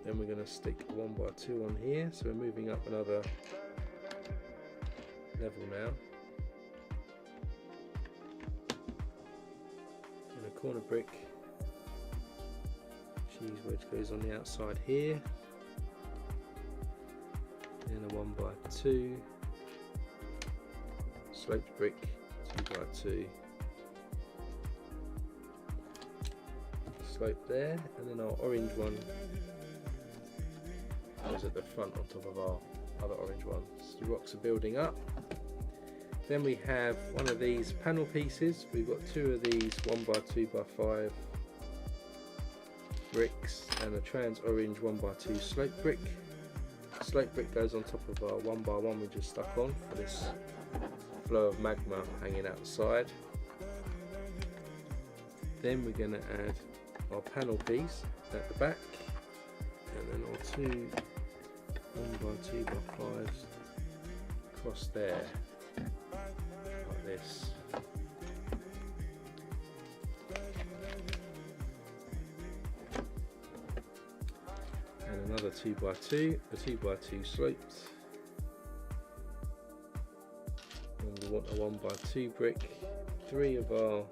S1: Then we're going to stick 1x2 on here, so we're moving up another level now. Corner brick, cheese wedge goes on the outside here, and a 1x2, sloped brick, 2x2, slope there, and then our orange one goes at the front on top of our other orange ones. The rocks are building up. Then we have one of these panel pieces. We've got 2 of these 1x2x5 bricks and a trans orange 1x2 slope brick. Slope brick goes on top of our 1x1 we just stuck on for this flow of magma hanging outside. Then we're going to add our panel piece at the back, and then our 2 1x2x5s across there. This. And another 2x2, a 2x2 sloped, and we want a 1x2 brick, 3 of our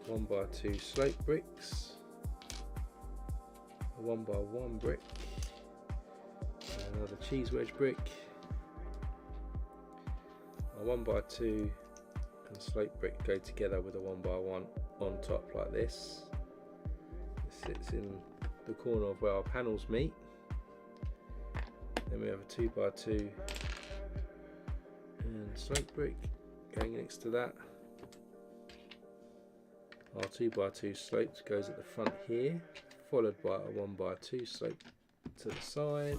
S1: 1x2 slope bricks, a 1x1 brick, and another cheese wedge brick, a 1x2 and slope brick go together with a 1x1 on top like this. It sits in the corner of where our panels meet. Then we have a 2x2 and slope brick going next to that. Our 2x2 slope goes at the front here, followed by a 1x2 slope to the side,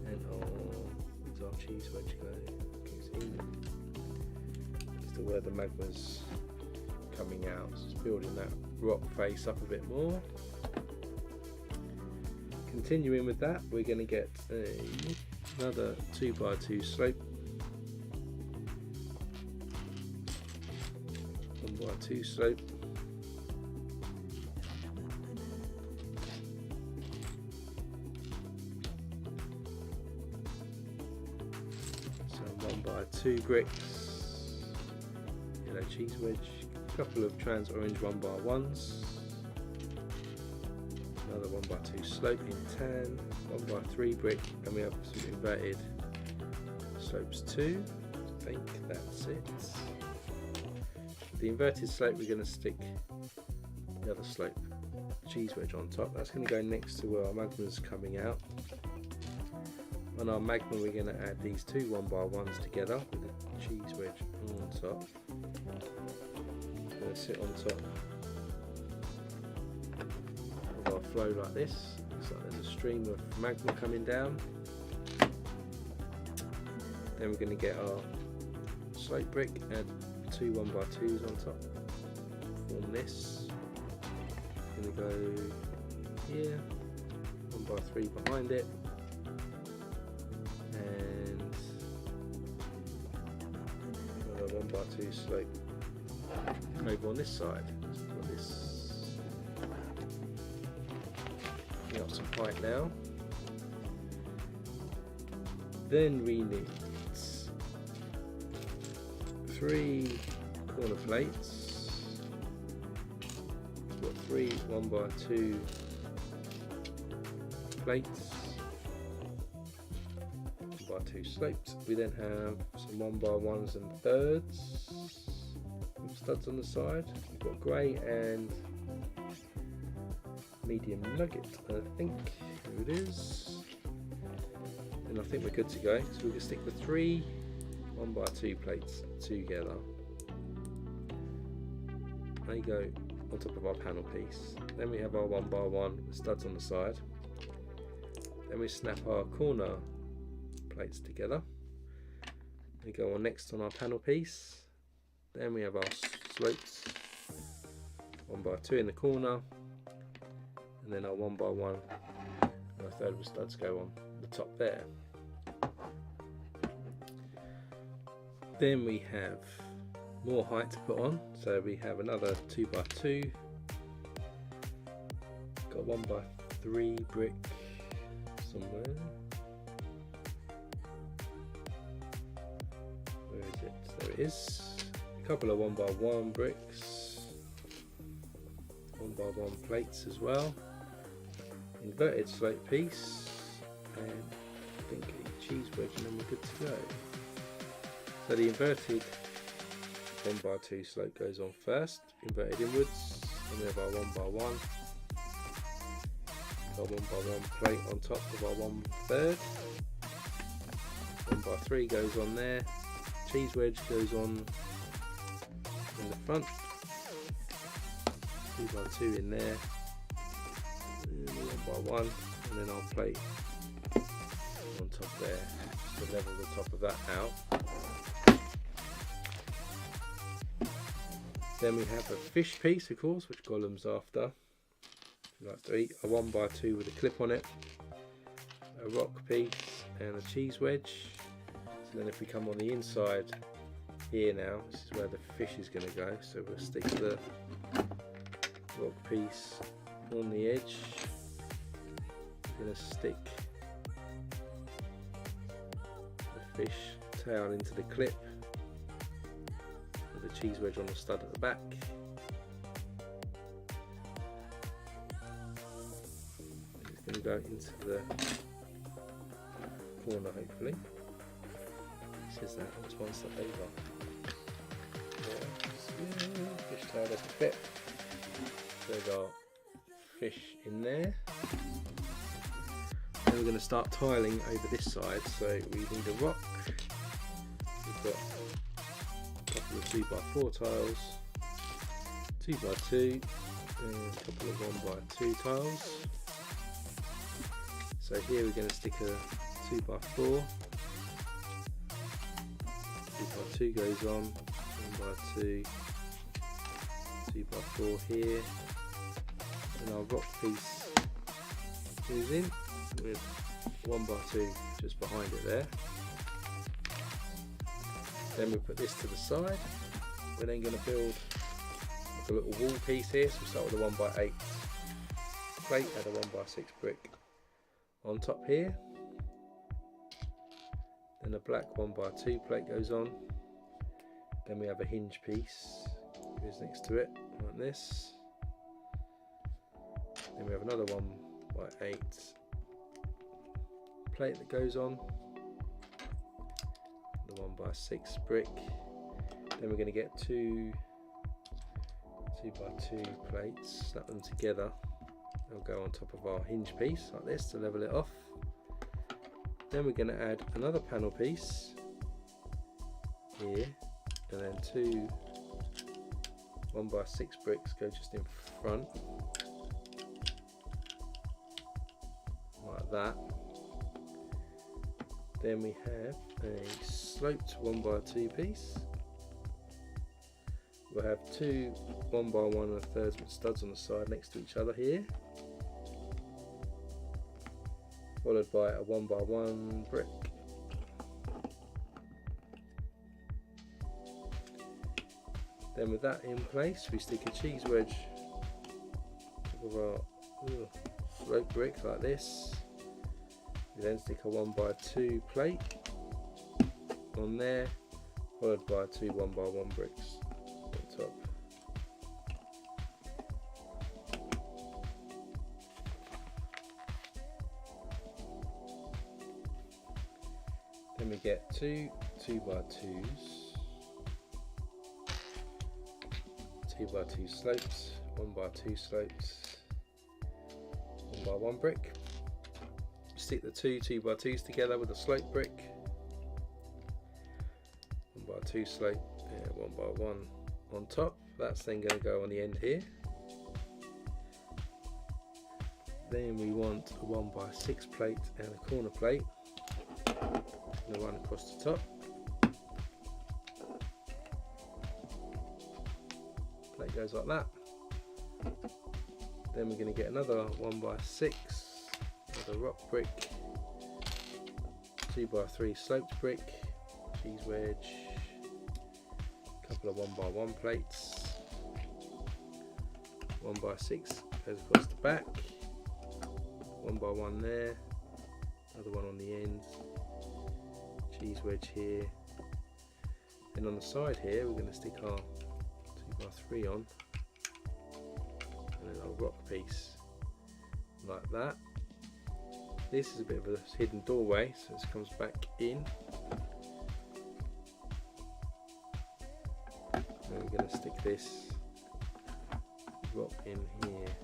S1: and where's our cheese wedge go? It's in to where the magma's coming out, so it's building that rock face up a bit more. Continuing with that, we're going to get another 2x2 slope, 1x2 slope, some 1x2 bricks, yellow cheese wedge, a couple of trans orange 1x1s, another 1x2 slope in tan, 1x3 brick, and we have some inverted slopes too. I think that's it. The inverted slope, we're going to stick the other slope cheese wedge on top. That's going to go next to where our magma's coming out. On our magma, we're going to add these two 1x1s together with a cheese wedge on top. It's going to sit on top of our flow like this. Looks like there's a stream of magma coming down. Then we're going to get our slope brick, add two 1x2s on top, form this. Going to go here, 1x3 behind it, and another 1x2 slope over on this side. So we've got this up some height now. Then we need 3 corner plates. We've got 3 1x2 plates, 1x2 slopes. We then have some 1x1s and thirds with studs on the side. We've got grey and medium nugget, I think. Here it is. And I think we're good to go. So we're going to stick the 3 1x2 plates together. They go on top of our panel piece. Then we have our 1x1 with studs on the side. Then we snap our corner plates together. They go on next on our panel piece. Then we have our slopes, 1x2 in the corner, and then our 1x1 and our third with studs go on the top there. Then we have more height to put on, so we have another 2x2, got 1x3 brick somewhere. Where is it? There it is. A couple of 1x1 bricks, 1x1 plates as well, inverted slope piece, and I think a cheese wedge, and then we're good to go. So the inverted 1x2 slope goes on first, inverted inwards, and we have our 1x1. Our 1x1 plate on top of our 1/3. 1x3 goes on there. Cheese wedge goes on in the front. 2x2 in there. And 1x1, and then our plate on top there, just to level the top of that out. Then we have a fish piece, of course, which Gollum's after. He likes to eat. A 1x2 with a clip on it, a rock piece, and a cheese wedge. So then if we come on the inside here now, this is where the fish is going to go. So we'll stick the rock piece on the edge. We're going to stick the fish tail into the clip, with the cheese wedge on the stud at the back. It's going to go into the corner, hopefully. It says that, it's one step over. Fish tail doesn't fit. So we've got fish in there. Then we're going to start tiling over this side. So we need a rock. We've got a couple of 2x4 tiles, 2x2, and a couple of 1x2 tiles. So here we're going to stick a 2x4. 2x2 goes on, 1x2, 2x4 here, and our rock piece goes in with 1x2 just behind it there. Then we put this to the side. We're then going to build like a little wall piece here, so we start with a 1x8 plate and a 1x6 brick on top here. Then a black 1x2 plate goes on. Then we have a hinge piece goes next to it like this. Then we have another 1x8 plate that goes on. The 1x6 brick. Then we're going to get two 2x2 plates, snap them together. They'll go on top of our hinge piece like this to level it off. Then we're going to add another panel piece here, and then two 1x6 bricks go just in front like that. Then we have a sloped 1x2 piece. We'll have two 1x1 and a third with studs on the side next to each other here, followed by a 1x1 brick. Then with that in place, we stick a cheese wedge of our slope brick like this. We then stick a 1x2 plate on there, followed by two 1x1 bricks on top. Then we get two 2x2s, 2x2 slopes, 1x2 slopes, 1x1 brick. Stick the two 2x2s together with a slope brick, 1x2 slope, and 1x1 on top. That's then going to go on the end here. Then we want a 1x6 plate and a corner plate. Going to run across the top. Plate goes like that. Then we're going to get another 1x6 with a rock brick, 2x3 sloped brick, cheese wedge, a couple of 1x1 plates, 1x6 goes across the back, 1x1 there, another one on the end, cheese wedge here. And on the side here we're going to stick our 2x3 on, and then our rock piece like that. This is a bit of a hidden doorway, so this comes back in. And we're going to stick this rock in here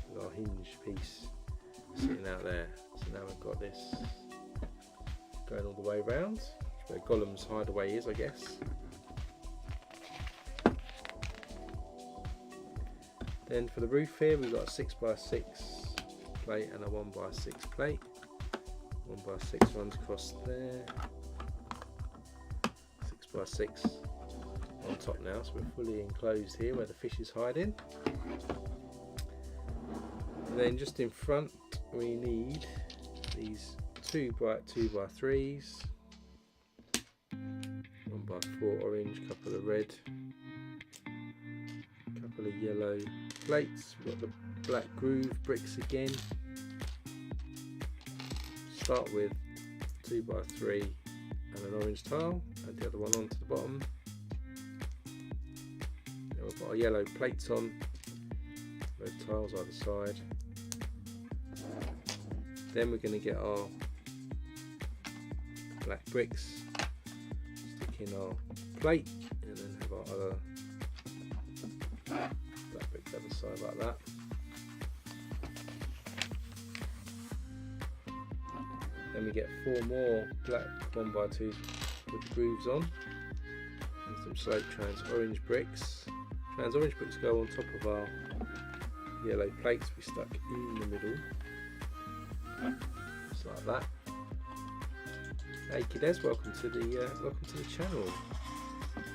S1: with our hinge piece sitting out there. So now we've got this going all the way around, where Gollum's hideaway is, I guess. Then for the roof here, we've got a 6x6 plate and a 1x6 plate. 1x6 runs across there. 6x6 on top now, so we're fully enclosed here where the fish is hiding. And then just in front, we need these two bright 2x3s, 1x4 orange, couple of red, couple of yellow plates. We've got the black groove bricks again. Start with 2x3 and an orange tile, add the other one onto the bottom. Then we've got our yellow plates on, red tiles either side. Then we're going to get our black bricks, stick in our plate, and then have our other black brick the other side like that. Then we get 4 more black 1x2s with the grooves on, and some slope trans orange bricks. Trans orange bricks go on top of our yellow plates we stuck in the middle, just like that. Hey kiddos, welcome to the channel.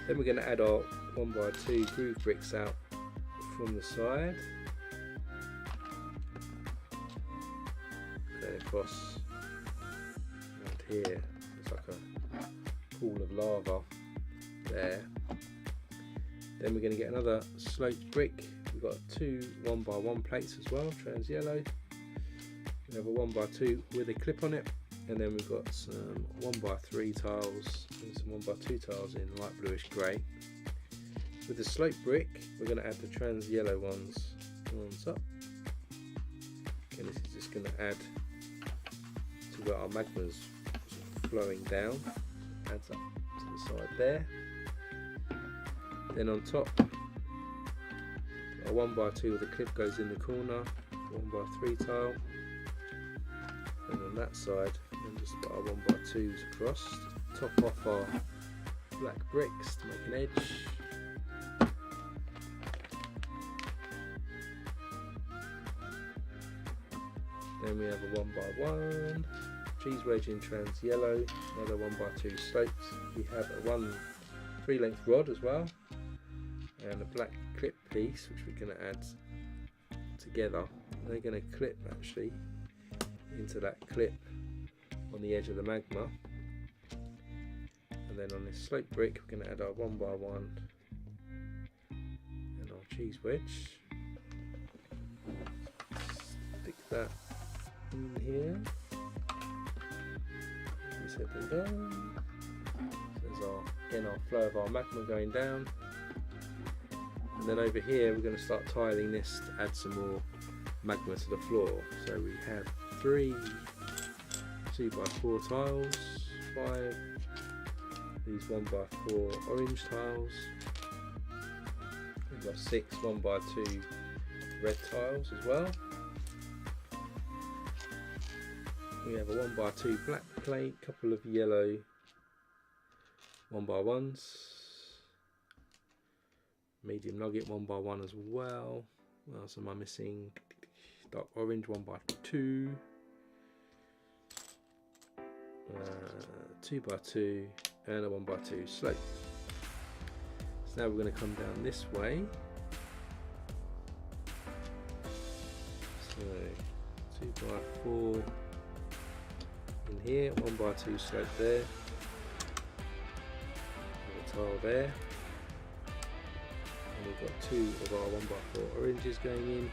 S1: Then we're going to add our 1x2 groove bricks out from the side, then across around here. It's like a pool of lava there. Then we're going to get another sloped brick. We've got 2 1x1 plates as well, trans yellow. We have a 1x2 with a clip on it, and then we've got some 1x3 tiles and some 1x2 tiles in light bluish grey. With the slope brick, we're going to add the trans yellow ones up. And this is just going to add to where our magma's flowing down. Adds up to the side there. Then on top, a 1x2 with a clip goes in the corner, 1x3 tile. And on that side, and just put our 1x2s across, top off our black bricks to make an edge. Then we have a 1x1 cheese wedge in trans yellow, another 1x2 sloped. We have a 3-length rod as well, and a black clip piece which we're going to add together. They're going to clip actually into that clip on the edge of the magma, and then on this slope brick we're going to add our 1x1 and our cheese wedge. Stick that in here. We set them down. So there's our flow of our magma going down, and then over here we're going to start tiling this to add some more magma to the floor. So we have 3 2x4 tiles, 5 these 1x4 orange tiles, we've got 6 1x2 red tiles as well. We have a 1x2 black plate, couple of yellow 1x1s, medium nugget 1x1 as well. What else am I missing? Dark orange 1x2, 2x2 and a 1x2 slope. So now we're going to come down this way. So 2x4 in here, 1x2 slope there, a tile there, and we've got 2 of our 1x4 oranges going in.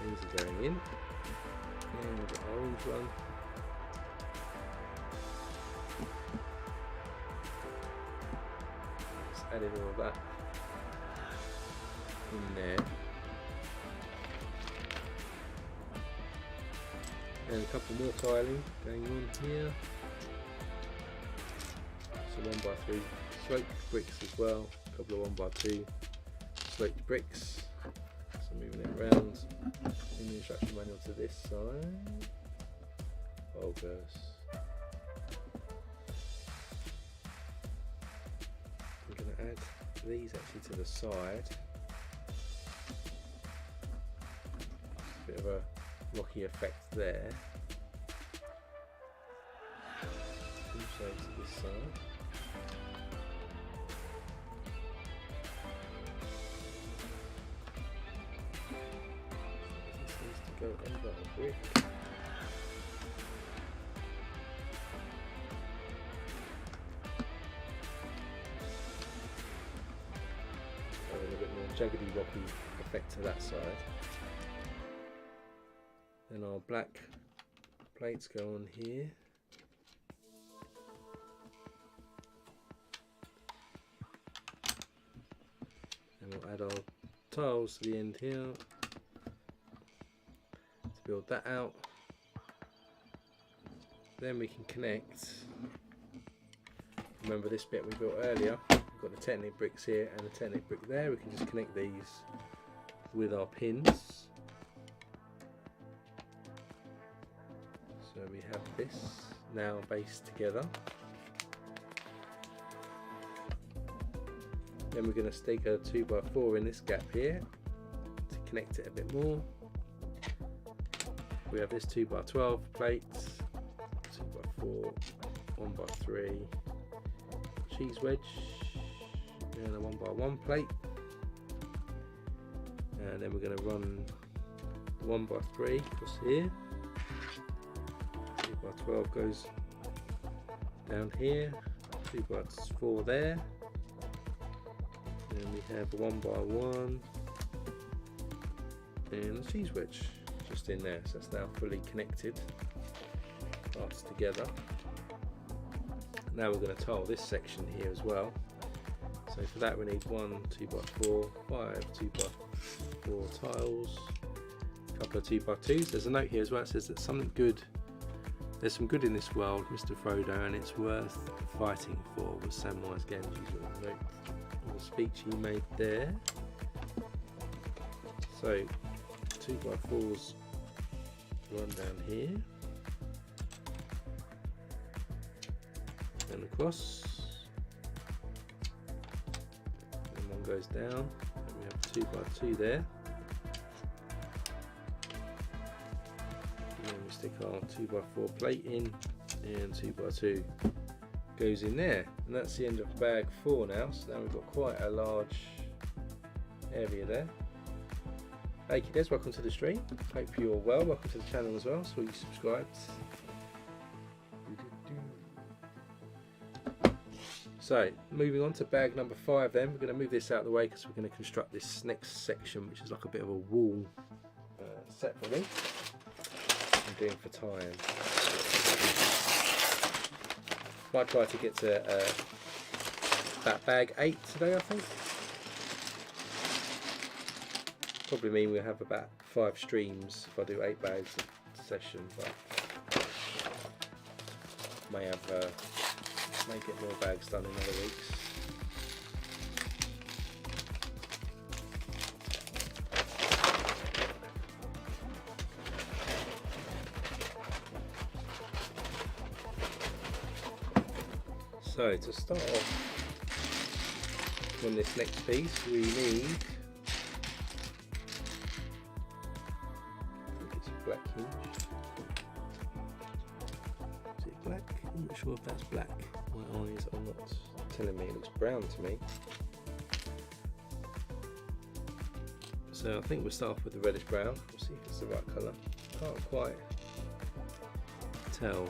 S1: These are going in, and the orange one. Just adding all of that in there, and a couple more tiling going on here. So 1x3 sloped bricks as well, a couple of 1x2 sloped bricks. So moving it around in the instruction manual to this side. Focus. I'm going to add these actually to the side. Just a bit of a rocky effect there. Also to this side. Go under a brick. jaggedy rocky effect to that side. Then our black plates go on here. And we'll add our tiles to the end here to build that out. Then we can connect. Remember this bit we built earlier? We've got the Technic bricks here and the Technic brick there. We can just connect these with our pins. So we have this now based together. Then we're going to stick a 2x4 in this gap here to connect it a bit more. We have this 2x12 plate, 2x4, 1x3 cheese wedge, and a 1x1 plate. And then we're going to run the 1x3 across here. 2x12 goes down here, 2x4 there. And we have a 1x1 and a cheese wedge just in there, so it's now fully connected parts together. Now we're going to tile this section here as well. So for that we need 1 2x4, 5 2x4 tiles, a couple of 2x2s. There's a note here as well that says that there's some good in this world, Mr. Frodo, and it's worth fighting for, was Samwise Gamgee's little note. The speech he made there. So 2x4s run down here and across, and one goes down, and we have a 2x2 there, and then we stick our 2x4 plate in, and 2x2 goes in there, and that's the end of bag 4 now. So now we've got quite a large area there. Hey kids, welcome to the stream. Hope you're well. Welcome to the channel as well. So you subscribed. So moving on to bag number 5 then. We're going to move this out of the way because we're going to construct this next section, which is like a bit of a wall separately. I'm doing for time. Might try to get to that bag 8 today, I think. Probably mean we'll have about 5 streams if I do 8 bags a session, but may get more bags done in other weeks. So to start off on this next piece, we need, I think it's a black hinge. Is it black? I'm not sure if that's black. My eyes are not telling me. It looks brown to me. So I think we'll start off with the reddish brown. We'll see if it's the right colour. Can't quite tell.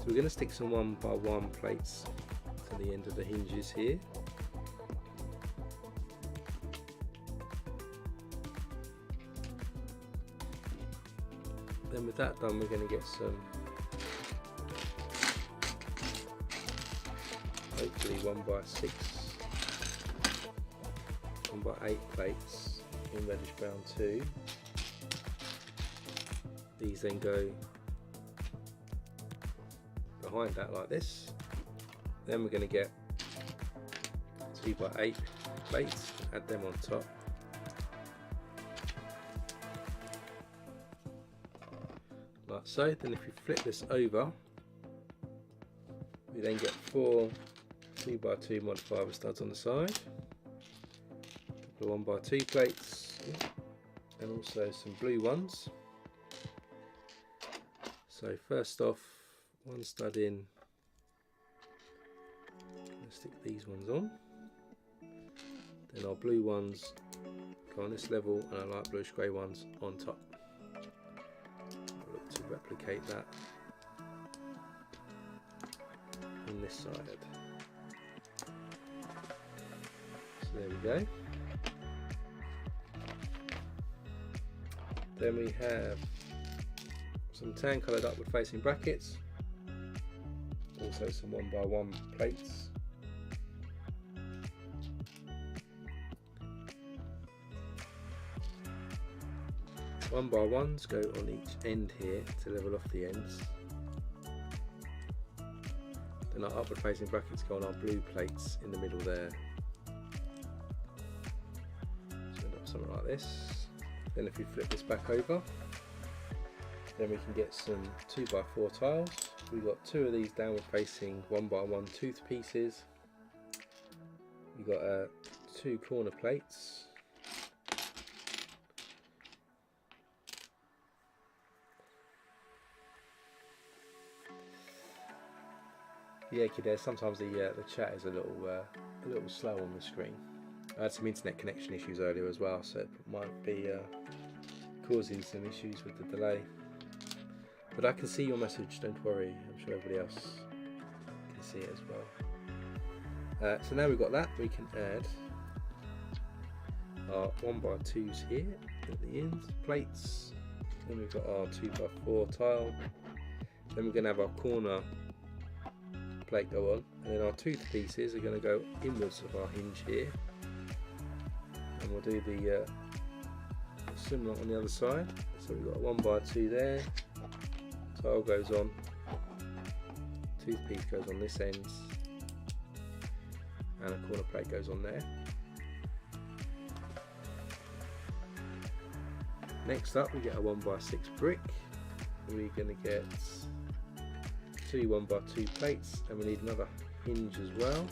S1: We're going to stick some 1x1 plates to the end of the hinges here. Then with that done, we're going to get some, hopefully 1x6, 1x8 plates in reddish brown too. These then go behind that like this. Then we're going to get 2x8 plates, add them on top. Like so. Then if we flip this over, we then get 4 2x2 modifier studs on the side, a couple of 1x2 plates, and also some blue ones. So first off, one stud in, let's stick these ones on, then our blue ones go on this level and our light bluish grey ones on top. I'll look to replicate that on this side. So there we go. Then we have some tan coloured upward facing brackets, also some 1x1 plates. One by ones go on each end here to level off the ends. Then our upward facing brackets go on our blue plates in the middle there. So we've got something like this. Then if we flip this back over, then we can get some 2x4 tiles. We've got two of these downward facing 1x1 tooth pieces. We've got two corner plates. Yeah, kiddos, sometimes the chat is a little slow on the screen. I had some internet connection issues earlier as well, so it might be causing some issues with the delay. But I can see your message, don't worry, I'm sure everybody else can see it as well. So now we've got that, we can add our 1x2s here at the end, plates. Then we've got our 2x4 tile. Then we're going to have our corner plate go on, and then our tooth pieces are going to go inwards of our hinge here, and we'll do the similar on the other side. So we've got a 1x2 there, tile goes on, tooth piece goes on this end, and a corner plate goes on there. Next up we get a 1x6 brick. We're going to get two 1x2 plates, and we need another hinge as well.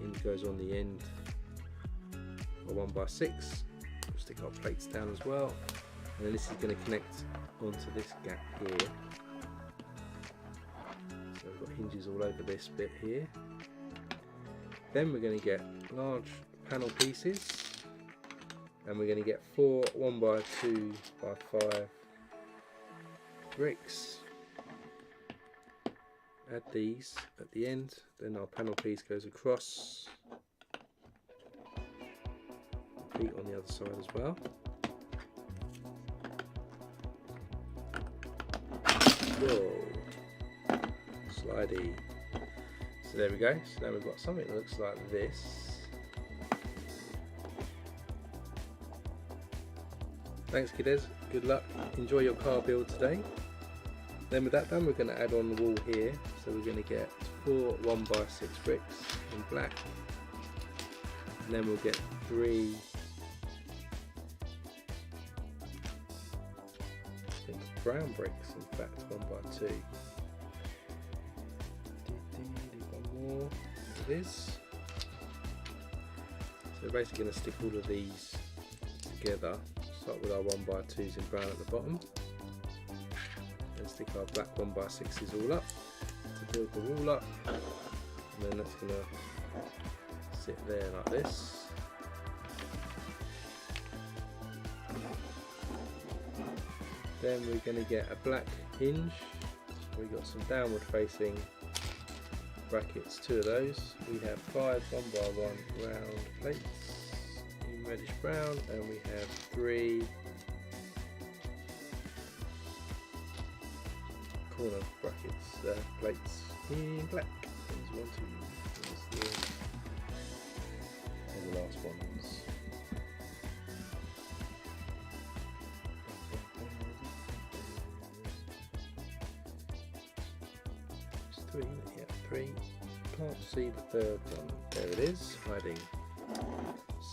S1: Hinge goes on the end of 1x6. We'll stick our plates down as well, and then this is going to connect onto this gap here. So we've got hinges all over this bit here. Then we're going to get large panel pieces, and we're going to get four 1x2x5 bricks. Add these at the end, then our panel piece goes across. Repeat on the other side as well. Whoa, slidey. So there we go. So now we've got something that looks like this. Thanks kiddos, good luck, enjoy your car build today. Then with that done, we're going to add on the wall here. So we're going to get four 1x6 bricks in black, and then we'll get three brown bricks, in fact 1x2. One more, there it is. So we're basically going to stick all of these together. Start with our 1x2s in brown at the bottom. Then stick our black 1x6s all up to build the wall up, and then that's going to sit there like this. Then we're going to get a black hinge. We've got some downward facing brackets, two of those. We have five 1x1 round plates in reddish brown, and we have three corner brackets, plates in black. There's one, two, and the last ones. There's three, yeah, three. Can't see the third one. There it is, hiding.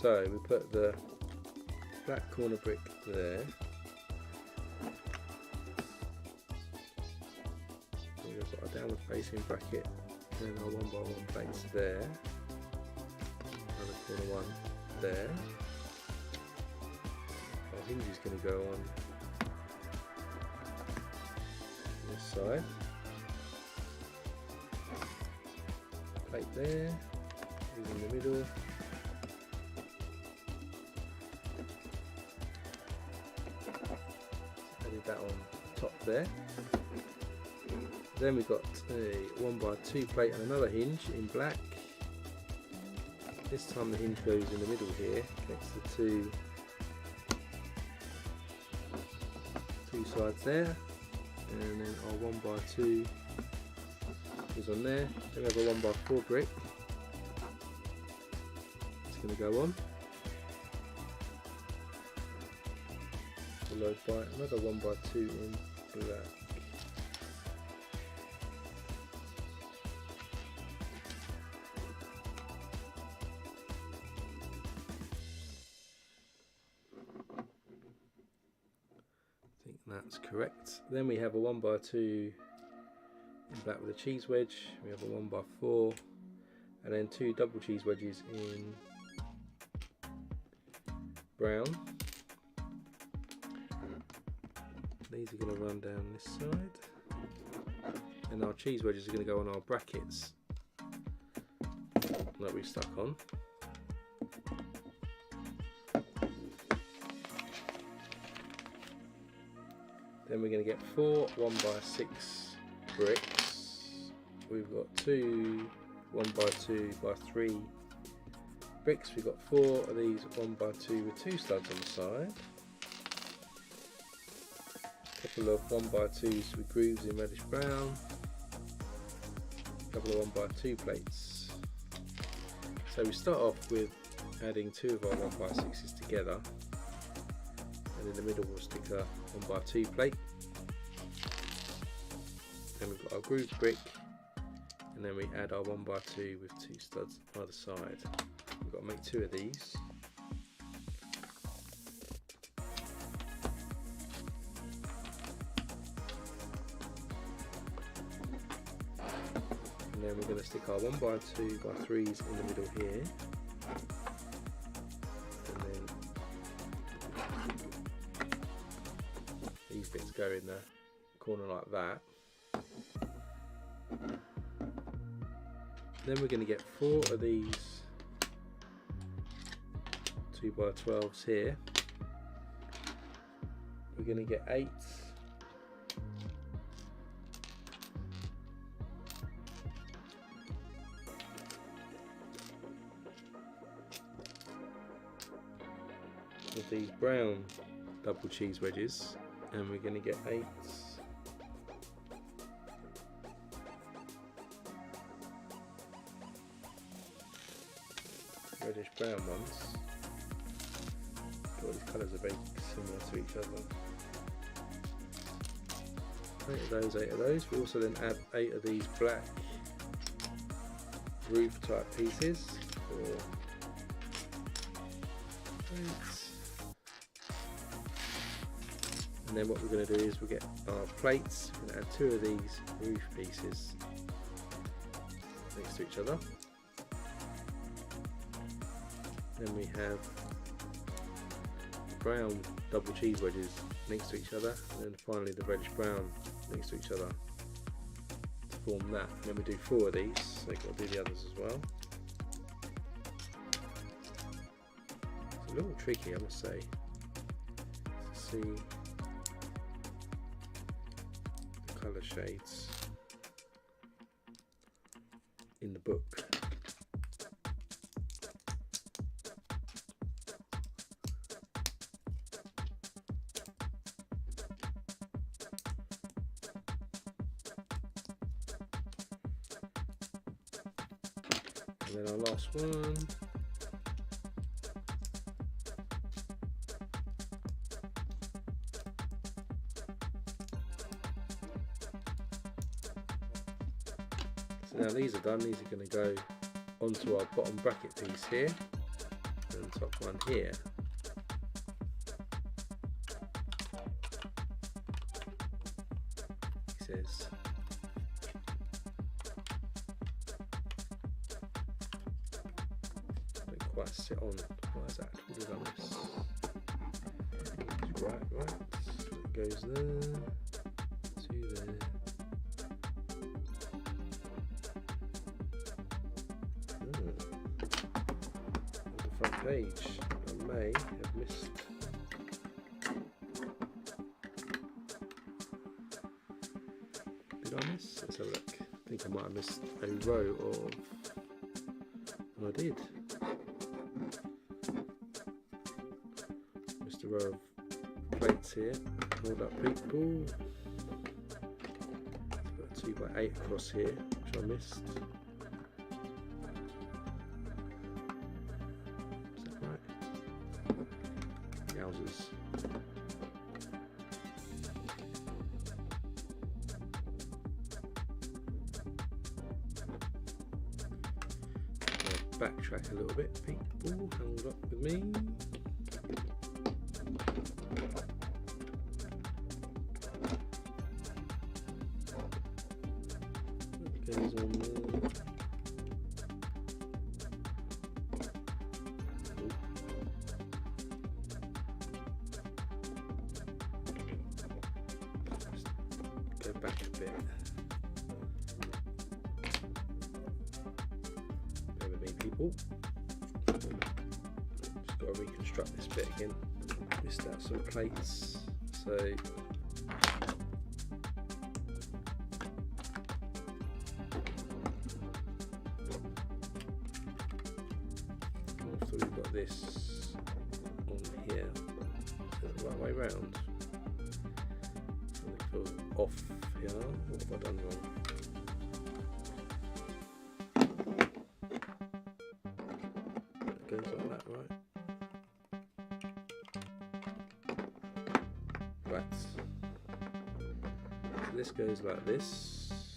S1: So we put the black corner brick there. We've got a downward facing bracket and our 1x1 plates there. Another corner one there. Our hinge is going to go on this side. Plate there, is in the middle. Added that on top there. Then we've got a 1x2 plate and another hinge in black. This time the hinge goes in the middle here, connects the two two sides there, and then our 1x2 is on there. Then we have a 1x4 brick. It's going to go on, followed by another 1x2 in black. I think that's correct. Then we have a 1x2 in black with a cheese wedge. We have a 1x4, and then two double cheese wedges in brown. These are going to run down this side, and our cheese wedges are going to go on our brackets that we've stuck on. Then we're going to get four 1x6 bricks. We've got two 1x2x3 bricks. We've got four of these 1x2 with two studs on the side. A couple of 1x2s with grooves in reddish brown. A couple of 1x2 plates. So we start off with adding two of our 1x6s together, and in the middle we'll stick a 1x2 plate. Then we've got our groove brick, and then we add our 1x2 with two studs either side. We've got to make two of these. And then we're going to stick our 1x2x3s in the middle here. And then these bits go in the corner like that. Then we're going to get four of these 2x12s here. We're going to get 8 of these brown double cheese wedges, and we're going to get 8 reddish brown ones. God, these colours are very similar to each other. 8 of those, 8 of those. We also then add 8 of these black roof type pieces for 8. And then what we're going to do is we'll get our plates. We're going to add 2 of these roof pieces next to each other. Then we have brown double cheese wedges next to each other, and then finally the reddish brown next to each other to form that. And then we do 4 of these, so you've got to do the others as well. It's a little tricky, I must say, to see the colour shades in the book. And then our last one. So now these are done, these are going to go onto our bottom bracket piece here, and the top one here. It says quite sit on. Why is that? What is on this? It's right. It goes there to there. The front page. I may have missed. Did I miss? Let's have a look. I think I might have missed a row of. Oh, I did. Missed a row of plates here. Hold up, people. Got a 2x8 across here, which I missed. Is that right? Yowzers. Backtrack a little bit, people. Hold up with me. What goes on there? Just go back a bit. People. Just got to reconstruct this bit again. Missed out some plates, so after we've got this on here, is it the right way round? Something feels off here. What have I done wrong? Goes like that, right? Right. So this goes like this.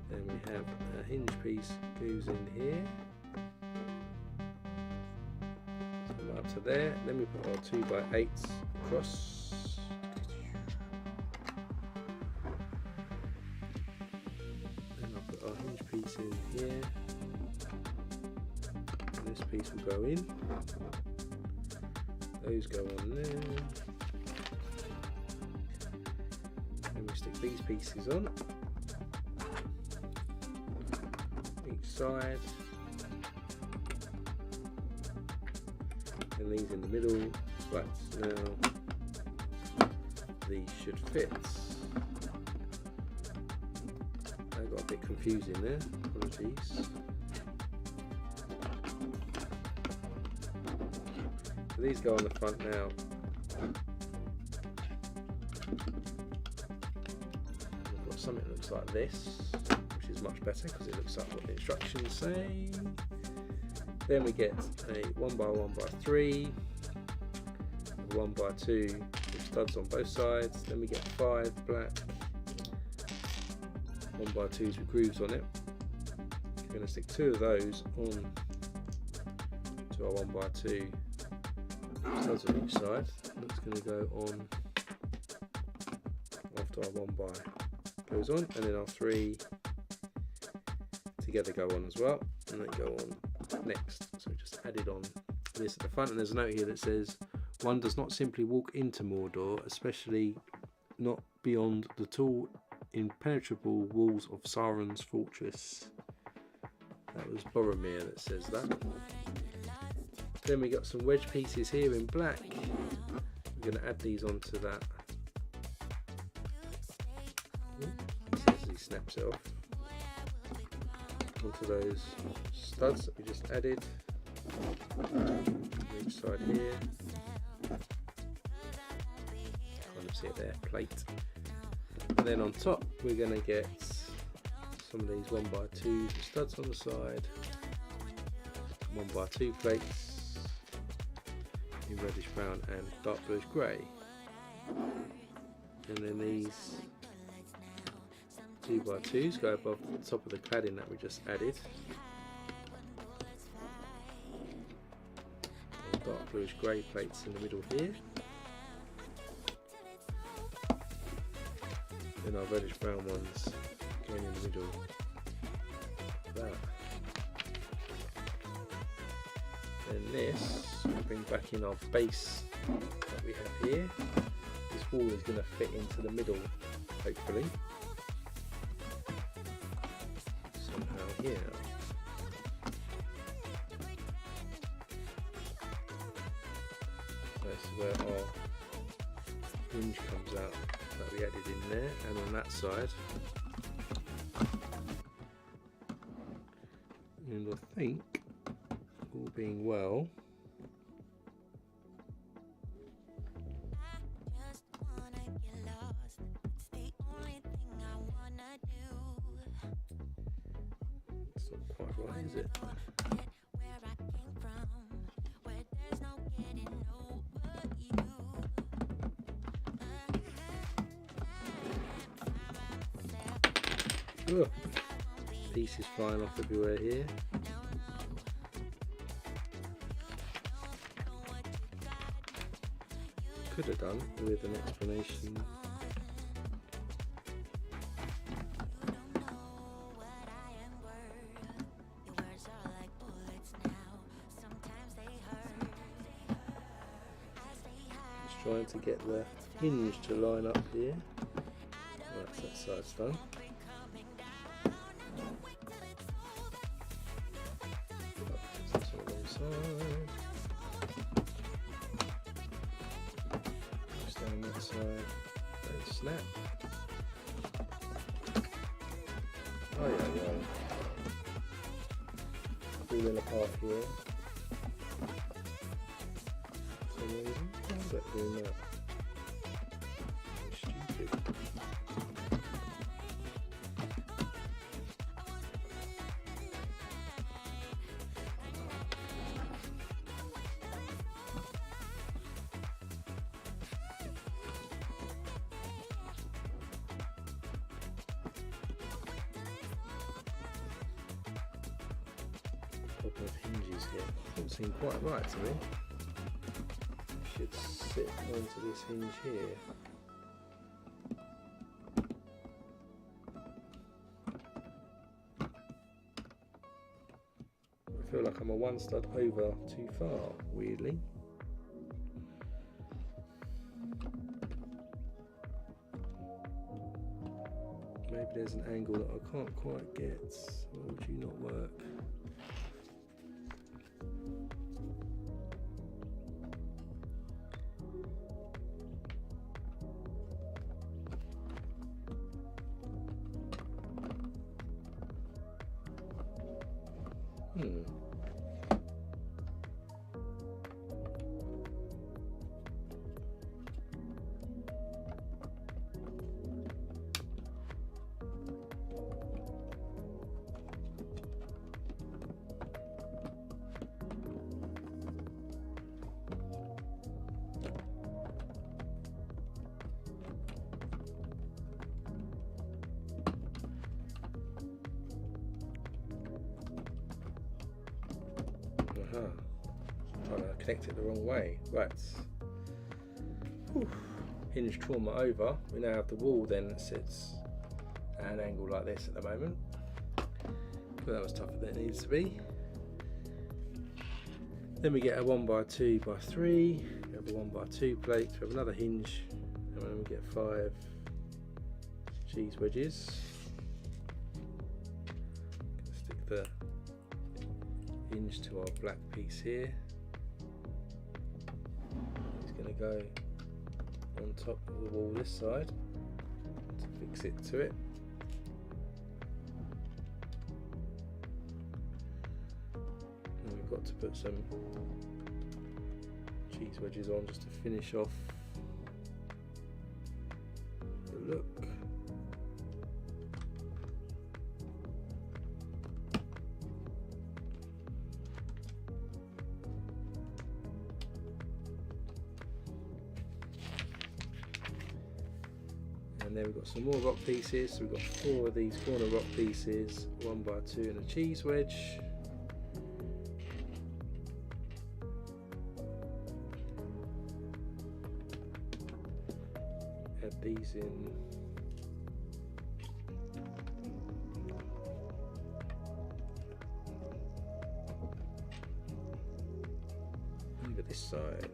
S1: Then we have a hinge piece goes in here. So up to there. Then we put our 2x8s across. Then I'll put our hinge piece in here. This piece will go in, those go on there, and we stick these pieces on each side, and these in the middle. Right, now these should fit. I got a bit confusing there, apologies. These go on the front now. We've got something that looks like this, which is much better because it looks like what the instructions say. Then we get a 1x1x3, a 1x2 with studs on both sides. Then we get 5 black 1x2s with grooves on it. We're going to stick 2 of those on to our 1x2. Studs on each side. That's going to go on after our 1x goes on, and then our 3 together go on as well, and then go on next. So we just added on this at the front, and there's a note here that says, "One does not simply walk into Mordor, especially not beyond the tall, impenetrable walls of Sauron's fortress." That was Boromir that says that. Then we got some wedge pieces here in black. We're going to add these onto that. As he snaps it off. Onto those studs that we just added. On each side here. Kind of see it there, plate. And then on top we're going to get some of these 1x2 studs on the side. 1x2 plates. In reddish brown and dark bluish grey, and then these 2x2s go above the top of the cladding that we just added. And dark bluish grey plates in the middle here, and our reddish brown ones going in the middle like that. And this we bring back in our base that we have here. This wall is going to fit into the middle, hopefully, somehow here. That's where our hinge comes out that we added in there, and on that side. And I think, all being well, not quite right, is it? Ugh. Pieces flying off everywhere here. Could have done with an explanation. Just trying to get the hinge to line up here. Right, so that side's done. Down that side, don't snap. Oh yeah. Falling apart here. For some reason. Why is that doing that? Stupid. Couple of hinges here. Doesn't seem quite right to me. Should sit onto this hinge here. I feel like I'm a one stud over too far, weirdly. Maybe there's an angle that I can't quite get. Why would you not work? Trying to connect it the wrong way. Right. Whew. Hinge trauma over. We now have the wall then that sits at an angle like this at the moment. But that was tougher than it needs to be. Then we get a 1x2x3. We have a 1x2 plate. We have another hinge. And then we get 5 cheese wedges. Stick the hinge to our black piece here. It's going to go on top of the wall this side to fix it to it. And we've got to put some cheese wedges on just to finish off the look. And then we've got some more rock pieces. So we've got 4 of these corner rock pieces, 1x2 and a cheese wedge. Add these in. Over this side.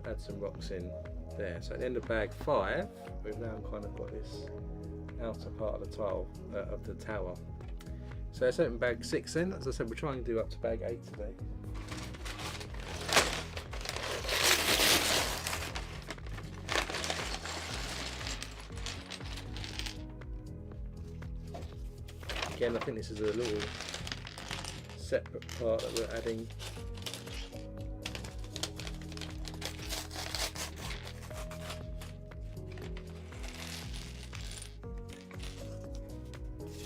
S1: Add some rocks in there. So at the end of bag 5, we've now kind of got this outer part of the tile of the tower. So let's open bag 6 then. As I said, we're trying to do up to bag 8 today. Again, I think this is a little separate part that we're adding.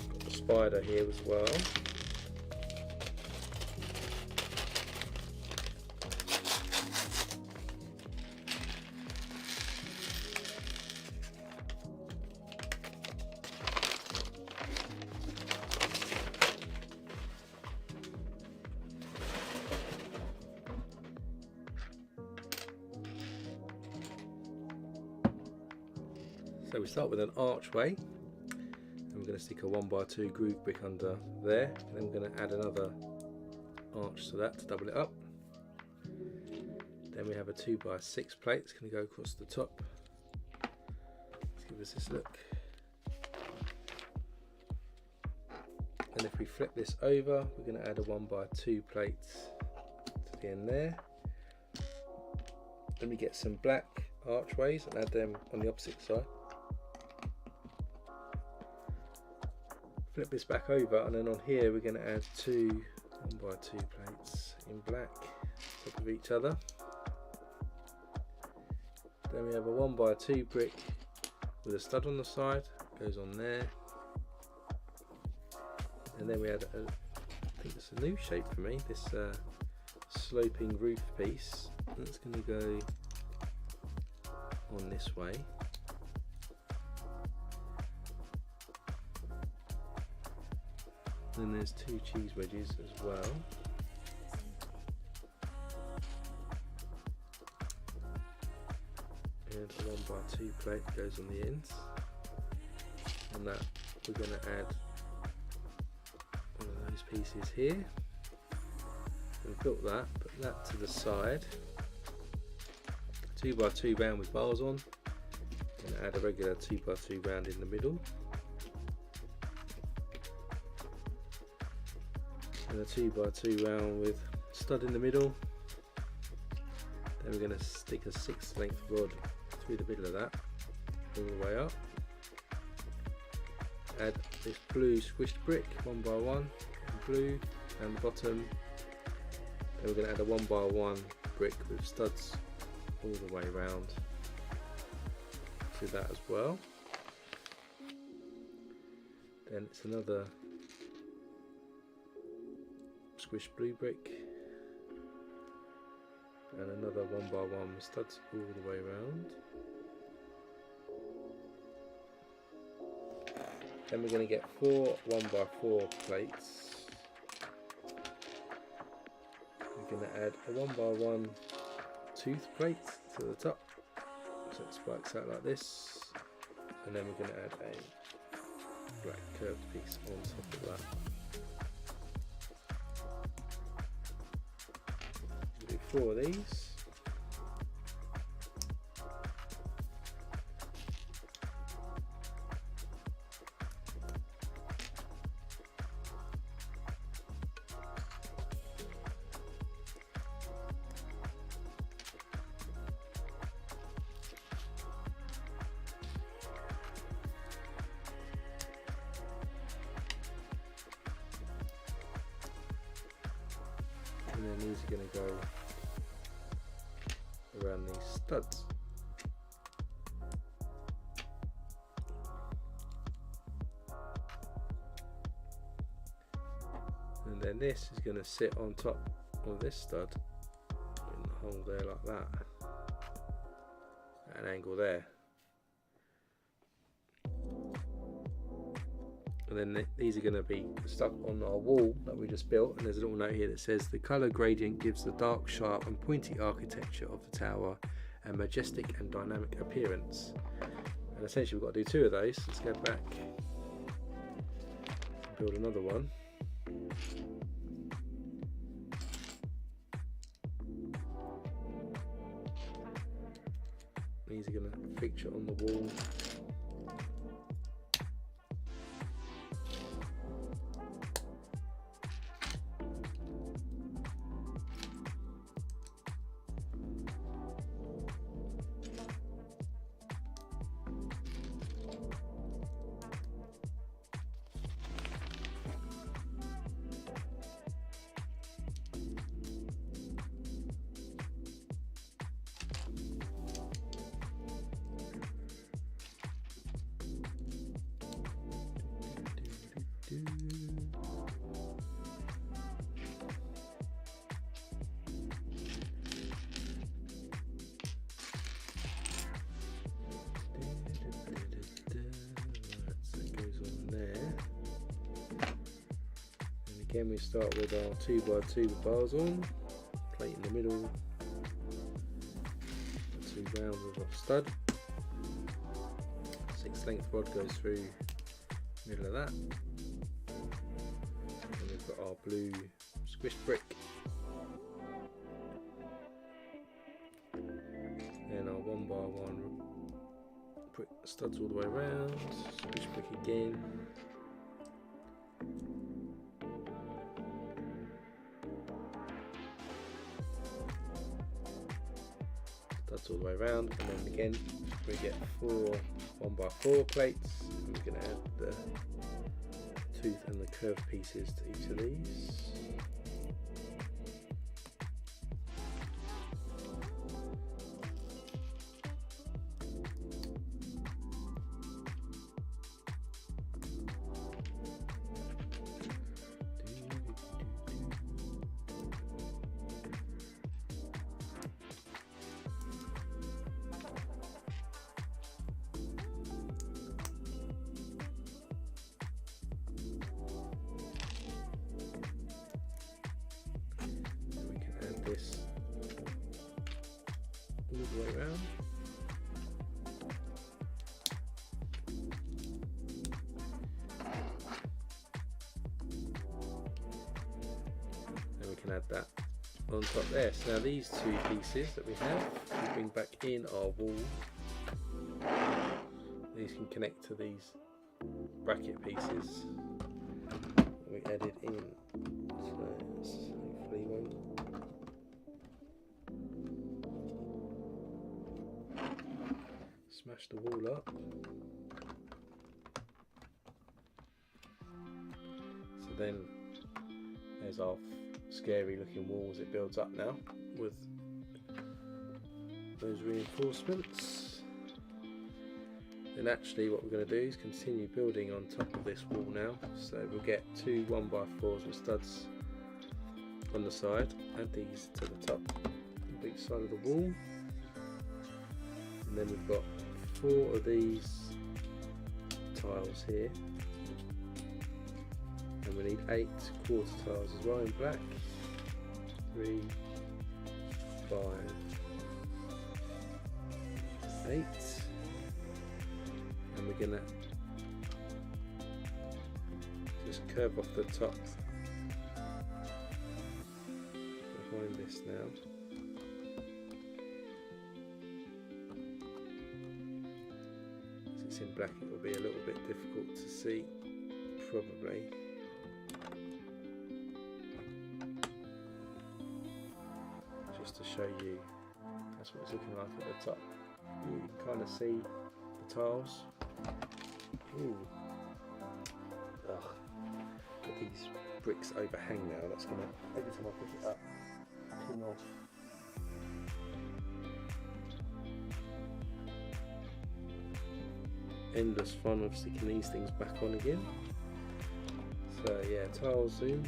S1: Got the spider here as well. So we start with an archway, and we're going to stick a 1x2 groove brick under there, and then we're going to add another arch to that to double it up. Then we have a 2x6 plate. It's going to go across the top. Let's give us this look. And if we flip this over, we're going to add a 1x2 plate to the end there. Then we get some black archways and add them on the opposite side. Flip this back over, and then on here we're going to add two 1x2 plates in black on top of each other. Then we have a 1x2 brick with a stud on the side, goes on there. And then we add I think it's a new shape for me, this sloping roof piece. That's going to go on this way. Then there's two cheese wedges as well. And a 1x2 plate goes on the ends. And that we're going to add one of those pieces here. We've built that, put that to the side. 2x2 round with bars on. And add a regular 2x2 round in the middle. And a 2x2 round with stud in the middle. Then we're going to stick a 6 length rod through the middle of that, all the way up. Add this blue squished brick, 1x1, blue down the bottom. Then we're going to add a 1x1 brick with studs all the way around to that as well. Then it's another squish blue brick and another 1x1 with studs all the way around. Then we're going to get 4 1x4 plates. We're going to add a 1x1 tooth plate to the top, so it spikes out like this, and then we're going to add a black curved piece on top of that. Do 4 of these. And then these are going to go around these studs. And then this is going to sit on top of this stud in the hole there like that, at an angle there. And then these are going to be stuck on our wall that we just built, and there's a little note here that says the colour gradient gives the dark, sharp and pointy architecture of the tower a majestic and dynamic appearance. And essentially we've got to do 2 of those. Let's go back and build another one. These are going to feature on the wall. again we start with our 2x2 bars on, plate in the middle, 2 rounds of our stud, 6 length rod goes through the middle of that, and we've got our blue squish brick, and our 1x1 brick studs all the way around, squish brick again, studs all the way around, and then again we get 4 1x4 plates, and we're going to add the tooth and the curved pieces to each of these. This all the way around. And we can add that on top there. So now these 2 pieces that we have, we bring back in our wall. These can connect to these bracket pieces. We add it in. So hopefully won't. Smash the wall up. So then there's our scary looking wall as it builds up now with those reinforcements. And actually what we're going to do is continue building on top of this wall now. So we'll get 2 1x4s with studs on the side, add these to the top of each side of the wall, and then we've got 4 of these tiles here, and we need 8 quarter tiles as well in black. 3, 5, 8, and we're gonna just curve off the top behind this now. In black it will be a little bit difficult to see, probably. Just to show you, that's what it's looking like at the top. You can kind of see the tiles. Ooh. Ugh. But these bricks overhang now, that's going to, every time I pick it up, ping off. Endless fun of sticking these things back on again. So yeah, tile zoom.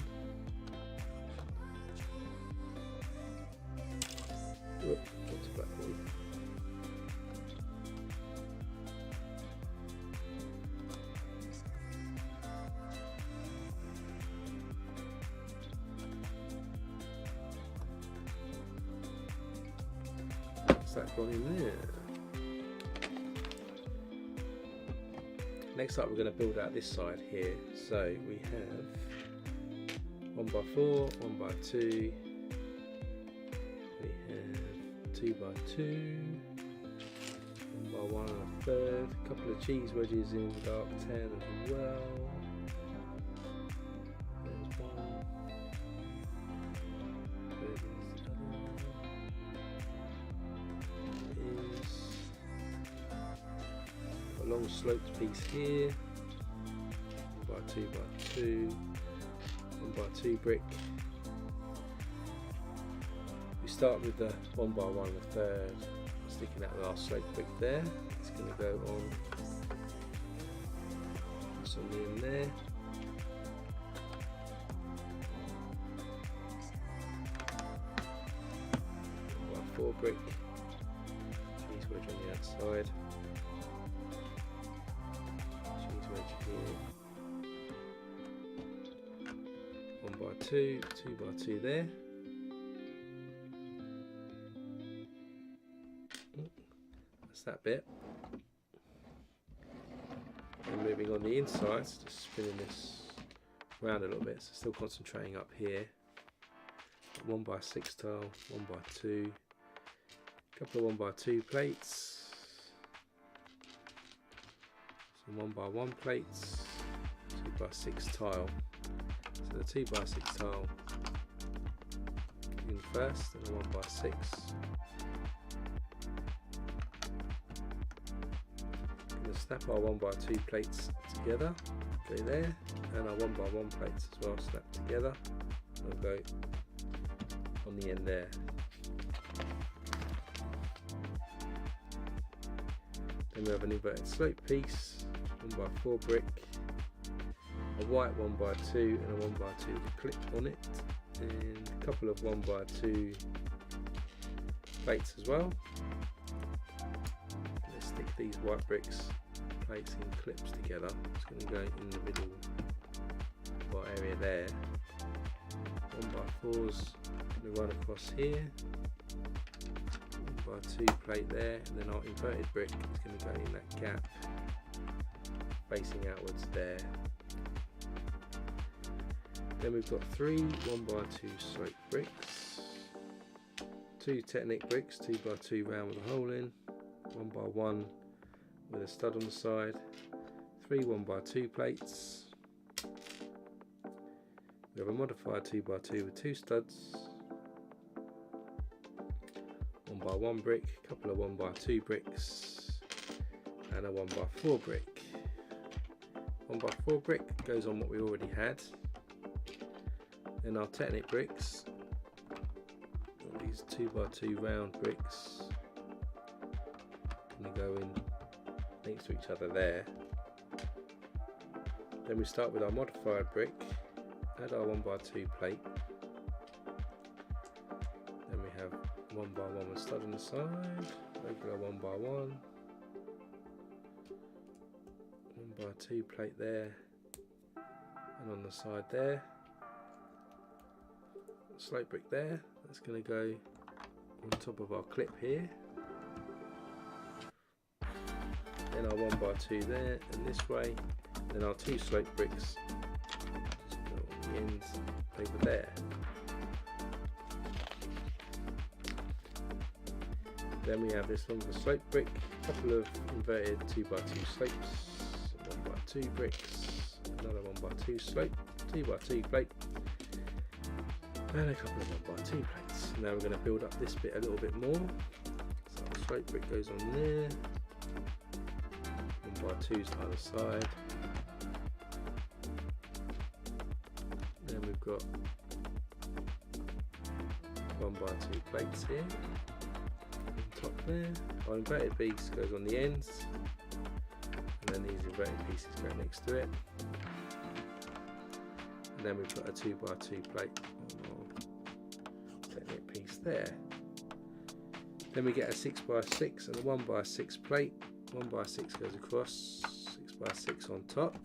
S1: Whoop, what's black one? What's that gone in there? Next up we're going to build out this side here. So we have 1x4, 1x2, we have 2x2, 1x1 and a third, a couple of cheese wedges in dark tan as well. There's one, there's a long sloped piece here, 1x2x2, 1x2 brick. We start with the 1x1 and a third, sticking that last sloped brick there. It's going to go on something in there. 1x4 brick, cheese wedge on the outside. 2, 2 by 2 there. That's that bit. And moving on the inside, just spinning this around a little bit, so still concentrating up here. 1 by 6 tile, 1 by 2, a couple of 1 by 2 plates, some 1 by 1 plates, 2 by 6 tile. So the 2 by 6 tile in first, and the 1 by 6. Going to snap our 1 by 2 plates together, go there, and our 1 by 1 plates as well snap together. I'll go on the end there. Then we have an inverted slope piece, 1 by 4 brick, a white 1 by 2 and a 1 by 2 with a clip on it, and a couple of 1 by 2 plates as well. Let's stick these white bricks, plates and clips together. It's going to go in the middle area there. 1 by 4s going to run across here, 1 by 2 plate there, and then our inverted brick is going to go in that gap facing outwards there. Then we've got 3 1 by 2 slope bricks, 2 Technic bricks, 2 by 2 round with a hole in, 1 by 1 with a stud on the side, 3 1 by 2 plates. We have a modified 2 by 2 with 2 studs, 1 by 1 brick, a couple of 1 by 2 bricks, and a 1 by 4 brick. 1 by 4 brick goes on what we already had. Then our Technic bricks, got these 2 by 2 round bricks, going to go in next to each other there. Then we start with our modified brick, add our 1 by 2 plate. Then we have 1 by 1 with stud on the side, regular 1 by 1, 1 by 2 plate there, and on the side there, slope brick there. That's going to go on top of our clip here. Then our 1 by 2 there and this way. Then our 2 slope bricks just go on the ends over there. Then we have this longer slope brick, a couple of inverted 2 by 2 slopes, 1 by 2 bricks, another 1 by 2 slope, 2 by 2 plate, and a couple of 1 by 2 plates. Now we're going to build up this bit a little bit more. So our slope brick goes on there, 1 by 2s either side. Then we've got 1 by 2 plates here on top there. Our inverted piece goes on the ends, and then these inverted pieces go next to it. And then we've got a 2 by 2 plate Technic piece there. Then we get a 6 by 6 and a 1 by 6 plate. 1 by 6 goes across, 6 by 6 on top.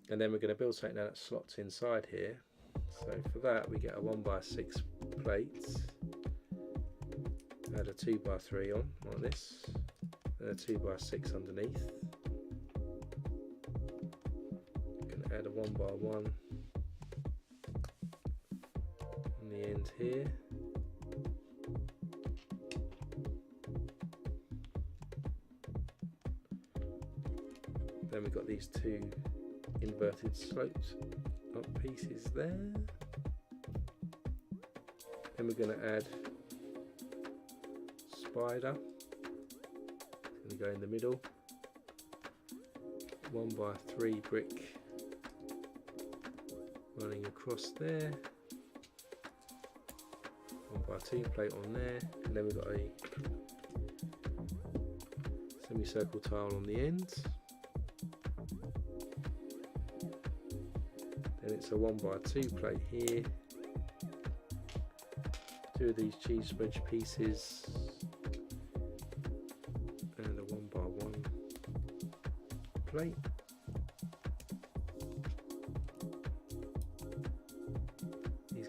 S1: And then we're going to build something now that slots inside here. So for that we get a 1 by 6 plate, add a 2 by 3 on like this, and a 2 by 6 underneath. Add a 1 by 1 on the end here. Then we've got these 2 inverted sloped up pieces there. Then we're going to add spider, it's going to go in the middle, 1 by 3 brick running across there, 1 by 2 plate on there, and then we've got a semicircle tile on the ends. Then it's a 1 by 2 plate here, 2 of these cheese wedge pieces, and a 1 by 1 plate.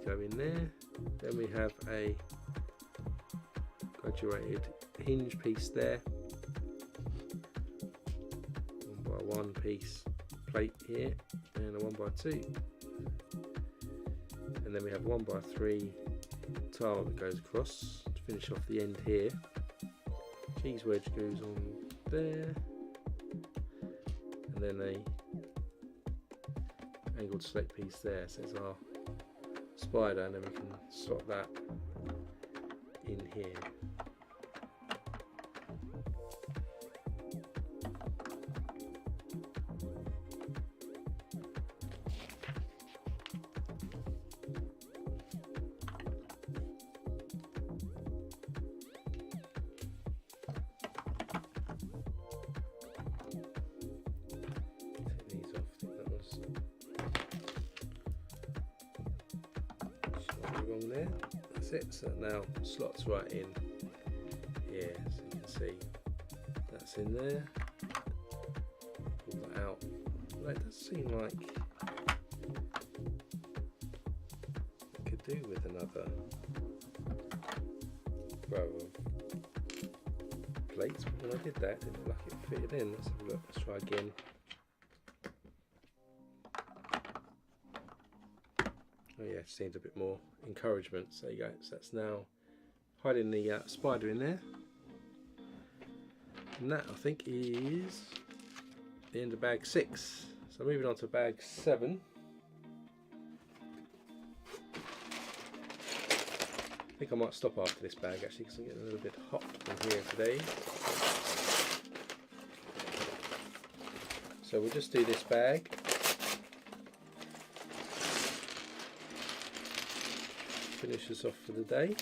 S1: go in there. Then we have a graduated hinge piece there, 1x1 piece plate here, and a 1x2, and then we have 1x3 tile that goes across to finish off the end here. Cheese wedge goes on there, and then a angled slate piece there. So it's our spider, and then we can slot that in here. There, that's it. So now slots right in here, so you can see that's in there. Pull that out. That does seem like I could do with another row of plates, but when I did that, it didn't look like it fitted in. Let's have a look. Let's try again. Oh yeah, just needs a bit more encouragement. So there you go. So that's now hiding the spider in there. And that, I think, is the end of bag 6. So moving on to bag 7. I think I might stop after this bag actually, because I'm getting a little bit hot in here today. So we'll just do this bag. Finish us off for the day.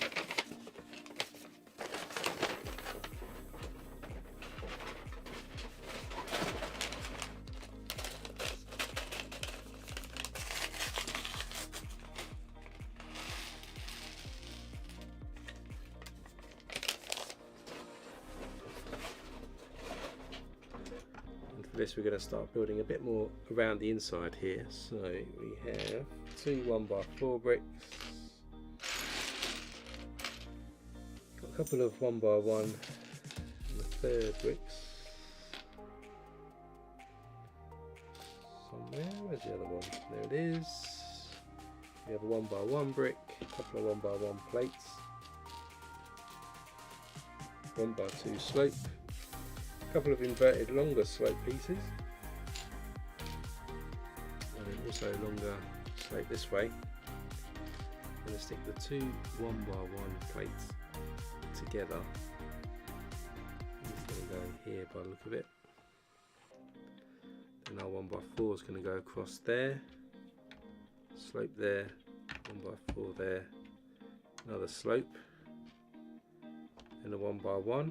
S1: And for this, we're going to start building a bit more around the inside here. So we have 2 1x4 bricks. Couple of 1x1 and the third bricks somewhere. Where's the other one? There it is. We have a 1x1 brick, a couple of 1x1 plates, 1x2 slope, a couple of inverted longer slope pieces, and then also a longer slope this way. I'm going to stick the 2 1x1 plates together. It's going to go here by the look of it. Then our 1x4 is going to go across there, slope there, 1x4 there, another slope, and a 1x1,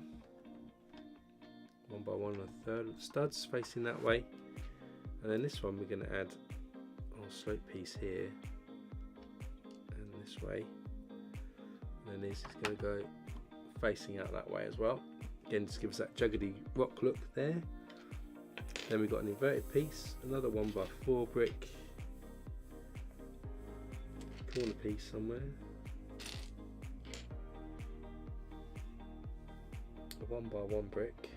S1: 1x1 and a third studs facing that way, and then this one we're going to add our slope piece here and this way, and then this is going to go facing out that way as well. Again, just give us that juggedy rock look there. Then we've got an inverted piece, another 1x4 brick, corner piece somewhere, a 1x1 brick,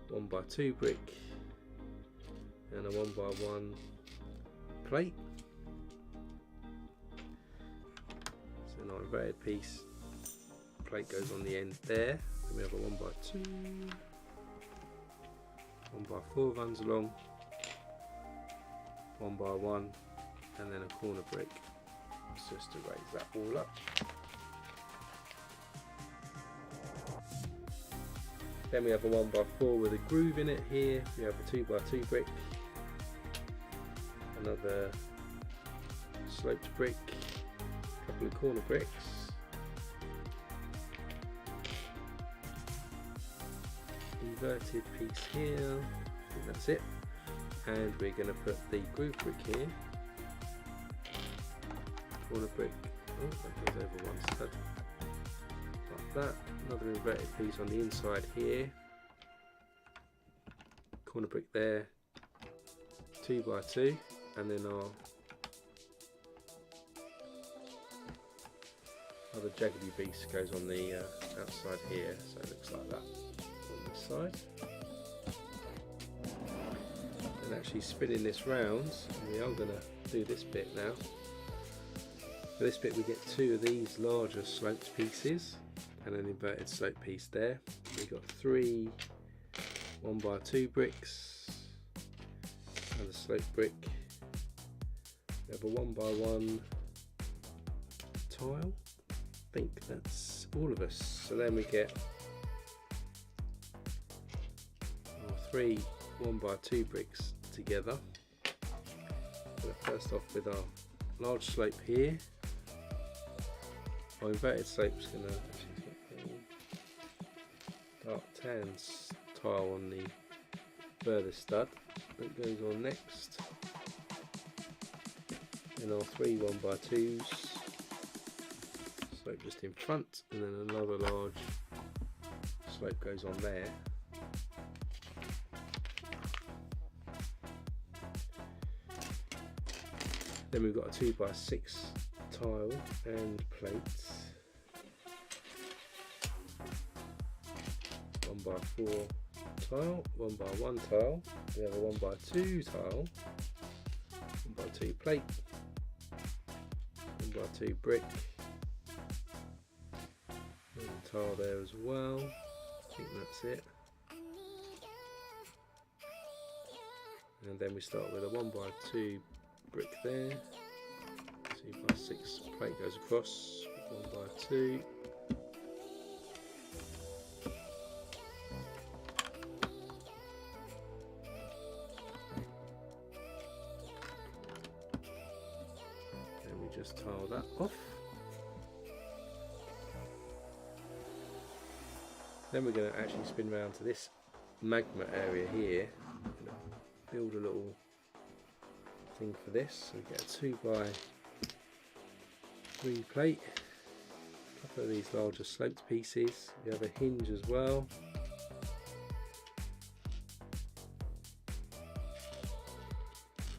S1: 10, 1x2 brick, and a 1x1 plate. So now inverted piece, plate goes on the end there. Then we have a 1x2, 1x4 runs along, 1x1, and then a corner brick. So just to raise that all up. Then we have a 1x4 with a groove in it here. We have a 2x2 brick, another sloped brick, a couple of corner bricks, inverted piece here, I think that's it, and we're going to put the groove brick here, corner brick, oh that goes over one stud, like that, another inverted piece on the inside here, corner brick there, 2 by 2, and then our other jaggedy piece goes on the outside here, so it looks like that on this side. And actually spinning this round, we are going to do this bit now. For this bit we get 2 of these larger sloped pieces and an inverted slope piece there. We've got 3 1 by 2 bricks, another slope brick, we have a 1 by 1 tile. I think that's all of us. So then we get our 3 1 by 2 bricks together. First off with our large slope here. Our inverted slope is going to actually get dark tan tile on the further stud that goes on next. Then our 3 1 by 2s, slope just in front, and then another large slope goes on there. Then we've got a 2 by 6 tile and plates, 1 by 4 tile, 1 by 1 tile, we have a 1 by 2 tile, 1 by 2 plate, 1 by 2 brick, and a tile there as well. I think that's it. And then we start with a 1 by 2 brick there, 2 by 6 plate goes across, 1 by 2, and we just tile that off. Then we're going to actually spin round to this magma area here, build a little thing for this. So we get a 2 by 3 plate, a couple of these larger sloped pieces, we have a hinge as well,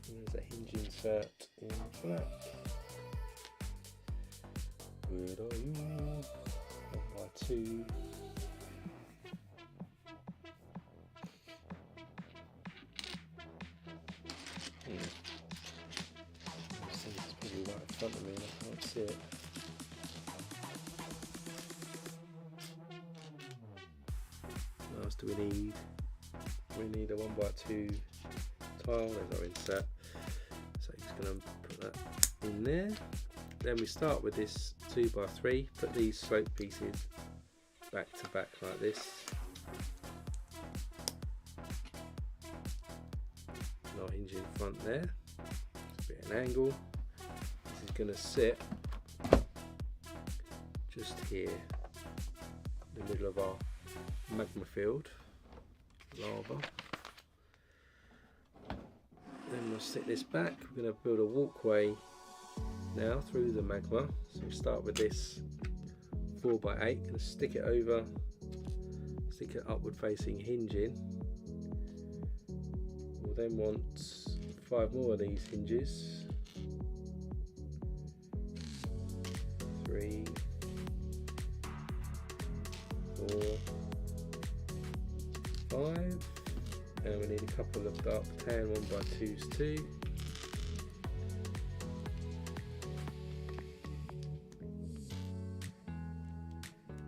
S1: and there's a hinge insert in black. Where are you? 1 by 2. Right in front of me, I can't see it. What else do we need? We need a 1 by 2 tile, there's our insert. So just going to put that in there. Then we start with this 2 by 3, put these slope pieces back to back like this. And our hinge in front there, it's a bit of an angle. Going to sit just here in the middle of our magma field, lava. Then we'll sit this back. We're going to build a walkway now through the magma. So we start with this 4 by 8, going to stick it over, stick it upward facing hinge in. We'll then want 5 more of these hinges. 3, 4, 5, and we need a couple of dark tan 1 by 2s too.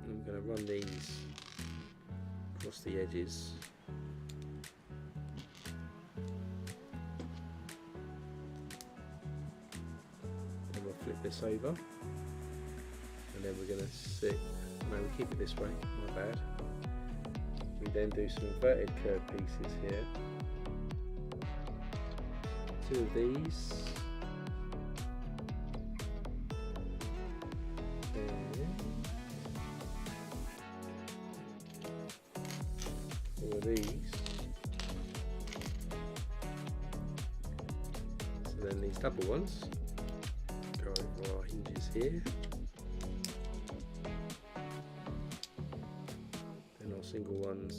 S1: And I'm going to run these across the edges. And we'll flip this over. And then we're going to sit, no, we keep it this way, my bad. We then do some inverted curve pieces here. 2 of these. And 4 of these. So then these double ones go over our hinges here. Single ones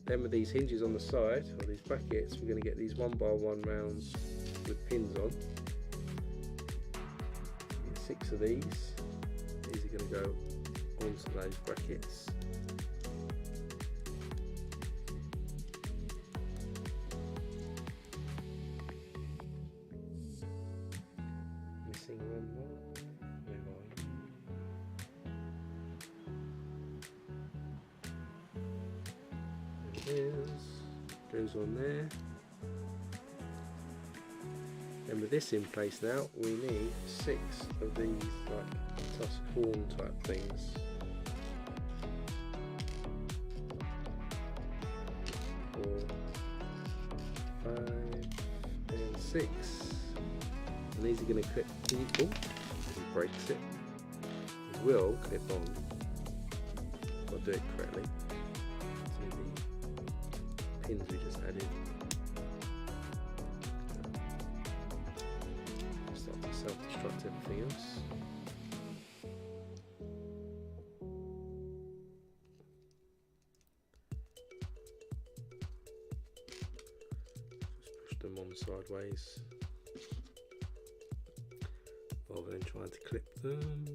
S1: Then with these hinges on the side, or these brackets, we're going to get these 1x1 rounds with pins on. Get 6 of these. These are going to go onto those brackets. Missing one more. Move on. Goes on there. And with this in place now, we need 6 of these like tusk horn type things. 4, 5, and 6. And these are going to clip. Oh, he breaks it. It will clip on. I'll do it correctly. Pins we just added. Start to self-destruct everything else. Just push them on sideways rather than trying to clip them.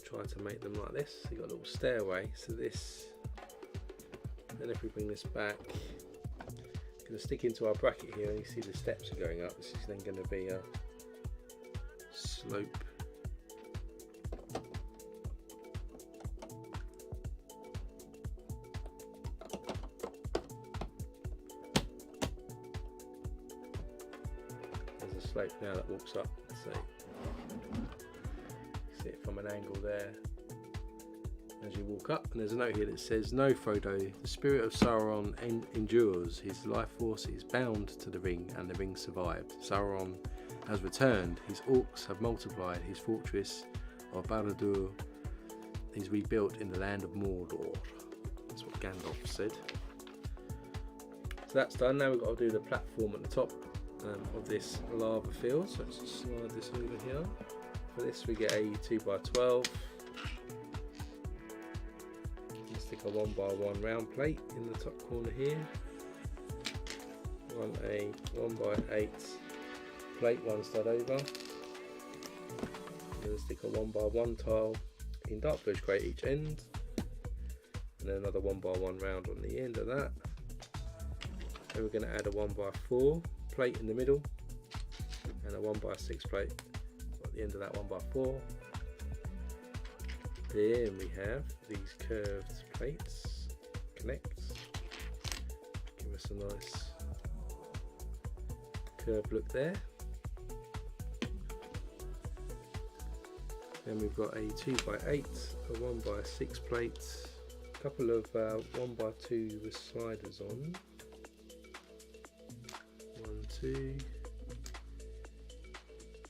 S1: Try to make them like this. You've got a little stairway, so this, then if we bring this back, it's going to stick into our bracket here, and you see the steps are going up. This is then going to be a slope. There's a slope now that walks up, so see it from an angle there as you walk up. And there's a note here that says, "No, Frodo, the spirit of Sauron endures. His life force is bound to the ring, and the ring survived. Sauron has returned. His orcs have multiplied. His fortress of Barad-dûr is rebuilt in the land of Mordor." That's what Gandalf said. So that's done. Now we've got to do the platform at the top of this lava field. So let's just slide this over here. For this we get a 2x12. Stick a 1x1 round plate in the top corner here. Run a 1x8 plate one side over. Then stick a 1x1 tile in dark bluish grey each end. And then another 1x1 round on the end of that. Then we're going to add a 1x4 plate in the middle and a 1x6 plate at the end of that 1x4. Then we have these curved plates, connect, give us a nice curved look there. Then we've got a 2x8, a 1x6 plate, a couple of 1x2 with sliders on, 1, 2,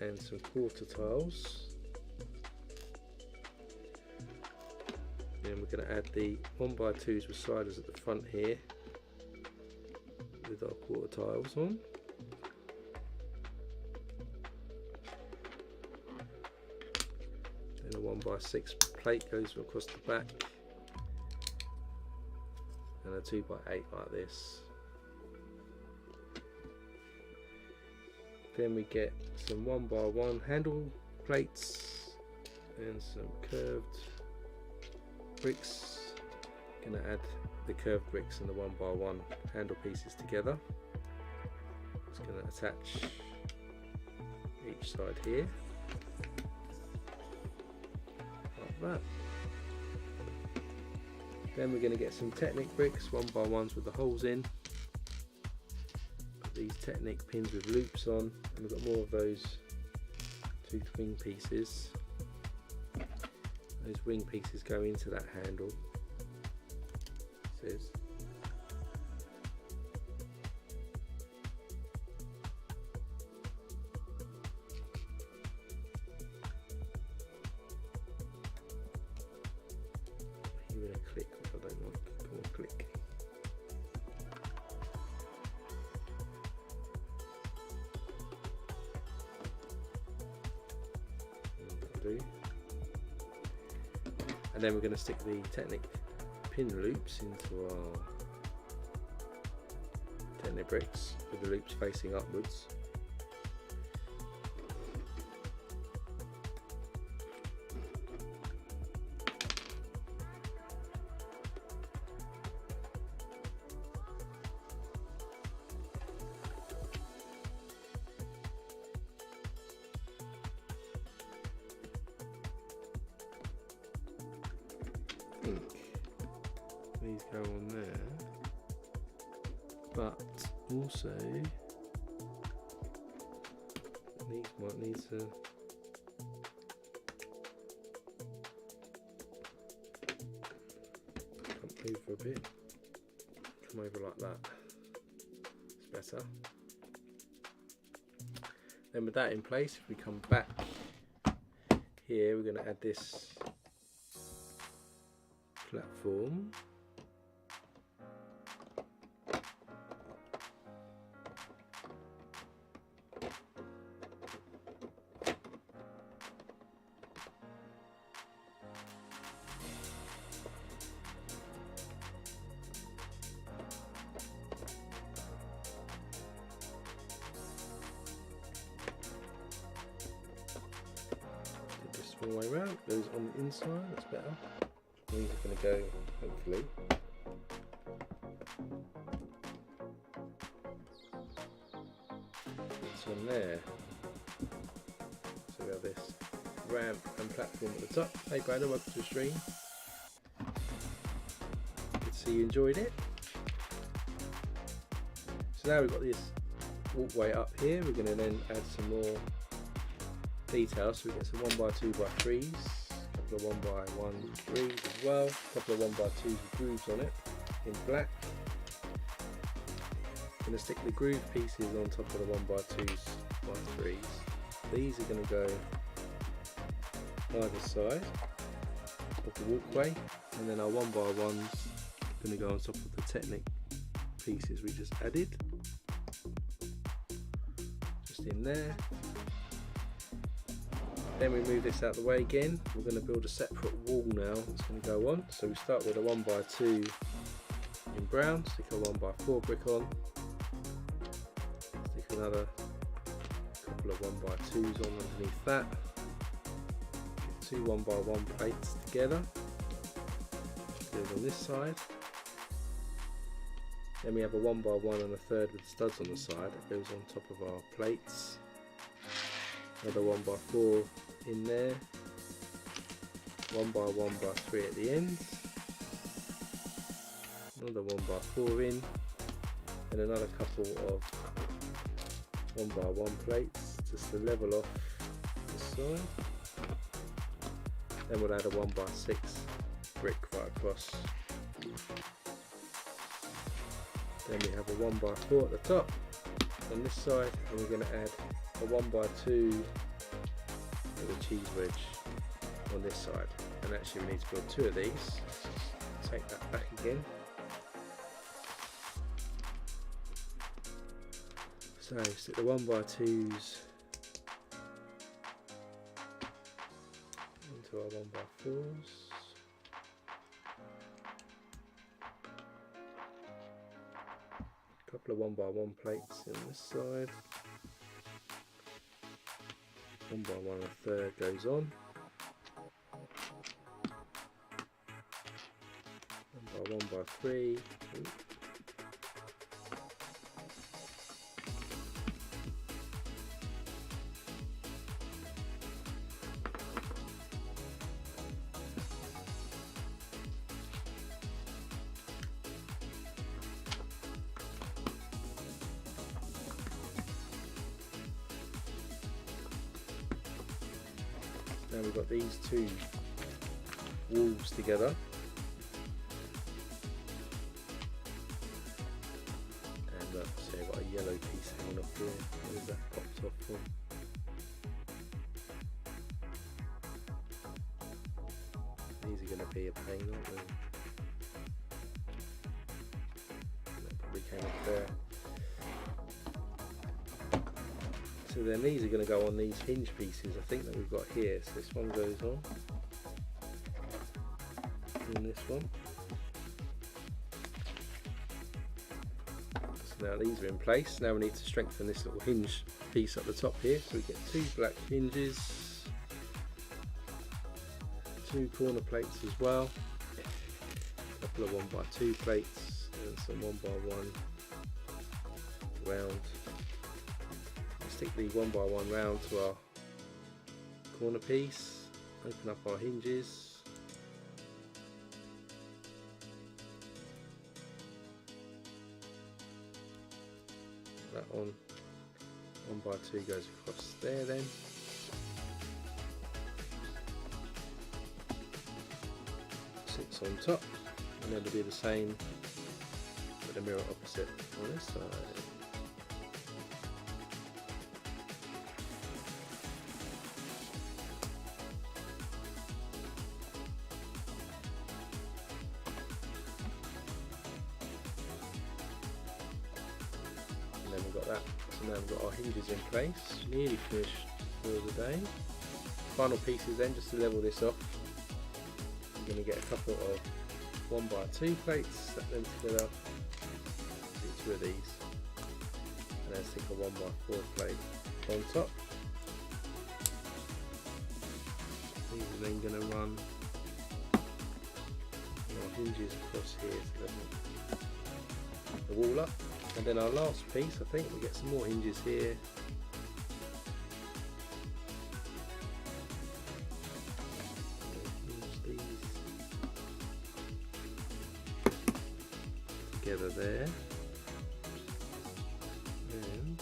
S1: and some quarter tiles. Then we're going to add the 1x2s with sliders at the front here with our quarter tiles on. Then a 1x6 plate goes across the back, and a 2x8 like this. Then we get some 1x1 handle plates and some curved bricks. Going to add the curved bricks and the 1x1 handle pieces together. Just going to attach each side here like that. Then we're going to get some Technic bricks, 1x1s with the holes in. Put these Technic pins with loops on, and we've got more of those toothed wing pieces. Those wing pieces go into that handle. It says. You're going to click, which I don't like. Come on, click. do. And then we're going to stick the Technic pin loops into our Technic bricks with the loops facing upwards. These go on there, but also these might need to come over a bit, come over like that, it's better. Then with that in place, if we come back here, we're going to add this platform. All the way around, goes on the inside, that's better. These are going to go, hopefully, it's on there. So we have this ramp and platform at the top. Hey Brandon, welcome to the stream. Good to see you enjoyed it. So now we've got this walkway up here, we're going to then add some more details, so we get some 1x2x3s, a couple of 1x1 3s as well, a couple of 1x2s with grooves on it in black. I'm going to stick the groove pieces on top of the 1x2s by 3s. These are going to go either side of the walkway, and then our 1x1s are going to go on top of the Technic pieces we just added, just in there. Then we move this out of the way again. We're going to build a separate wall now that's going to go on. So we start with a 1x2 in brown, stick a 1x4 brick on, stick another couple of 1x2s on underneath that, get two 1x1 plates together, goes on this side. Then we have a 1x1 and a third with studs on the side that goes on top of our plates. Another 1x4 in there, 1x1x3 at the end, another 1x4 in, and another couple of 1x1 plates just to level off this side. Then we'll add a 1x6 brick right across. Then we have a 1x4 at the top on this side, and we're going to add a 1x2 with a cheese wedge on this side. And actually we need to build two of these. Take that back again. So stick the 1x2s into our 1x4s. A couple of 1x1 plates on this side. 1x1 and a third goes on. 1x1x3. Now we've got these two walls together, and look, so I've got a yellow piece hanging off here. Where is that popped off from? These are going to be a pain, aren't they? That probably came off there. So So then these are going to go on these hinge pieces, I think, that we've got here. So this one goes on, and this one. So now these are in place. Now we need to strengthen this little hinge piece at the top here. So we get 2 black hinges, 2 corner plates as well, a couple of 1x2 plates, and some 1x1 round. Stick the 1x1 round to our corner piece, open up our hinges, that on 1x2 goes across there then. Sits on top, and then we'll do the same with the mirror opposite on this side. And then we've got that. So now we've got our hinges in place, nearly finished for the day. Final pieces then, just to level this off. I'm going to get a couple of 1x2 plates, set them together, do 2 of these, and then stick a 1x4 plate on top. These are then going to run our hinges across here to level the wall up. And then our last piece, I think we get some more hinges here. These together there. And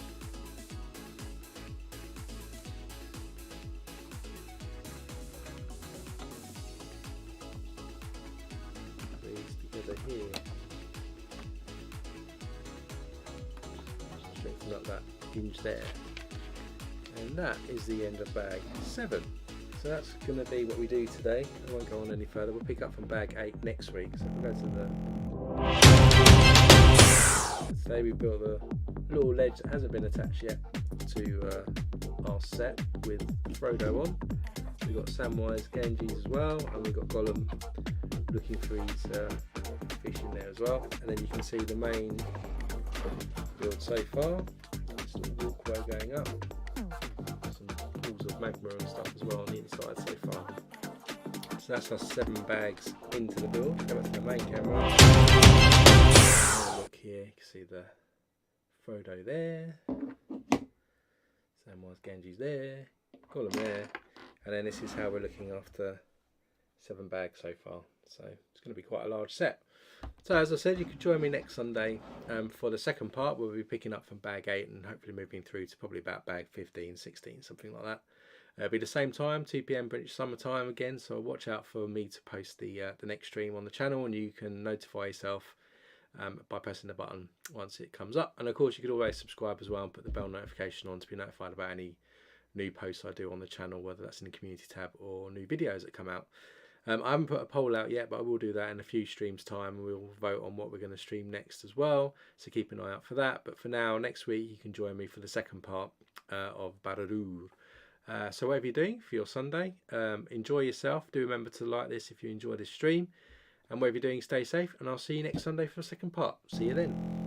S1: these together here. Strengthen up that hinge there, and that is the end of bag 7. So that's going to be what we do today. I won't go on any further. We'll pick up from bag 8 next week. So we'll go to the today we built a little ledge that hasn't been attached yet to our set with Frodo on. We've got Samwise Ganges as well, and we've got Gollum looking for his fish in there as well. And then you can see the main build so far. This little walkway going up, some pools of magma and stuff as well on the inside so far. So that's our 7 bags into the build. Go back to the main camera. Look here, you can see the Frodo there, Samwise Ganges there, Gollum there, and then this is how we're looking after 7 bags so far. So it's going to be quite a large set. So as I said, you could join me next Sunday for the second part. We'll be picking up from bag 8 and hopefully moving through to probably about bag 15, 16, something like that. It'll be the same time, 2 PM British summer time again, so watch out for me to post the next stream on the channel, and you can notify yourself by pressing the button once it comes up. And of course you could always subscribe as well and put the bell notification on to be notified about any new posts I do on the channel, whether that's in the community tab or new videos that come out. I haven't put a poll out yet, but I will do that in a few streams time, and we'll vote on what we're going to stream next as well, so keep an eye out for that. But for now, next week you can join me for the second part of Barad-dûr. So whatever you're doing for your Sunday, enjoy yourself. Do remember to like this if you enjoy this stream, and whatever you're doing, stay safe, and I'll see you next Sunday for the second part. See you then.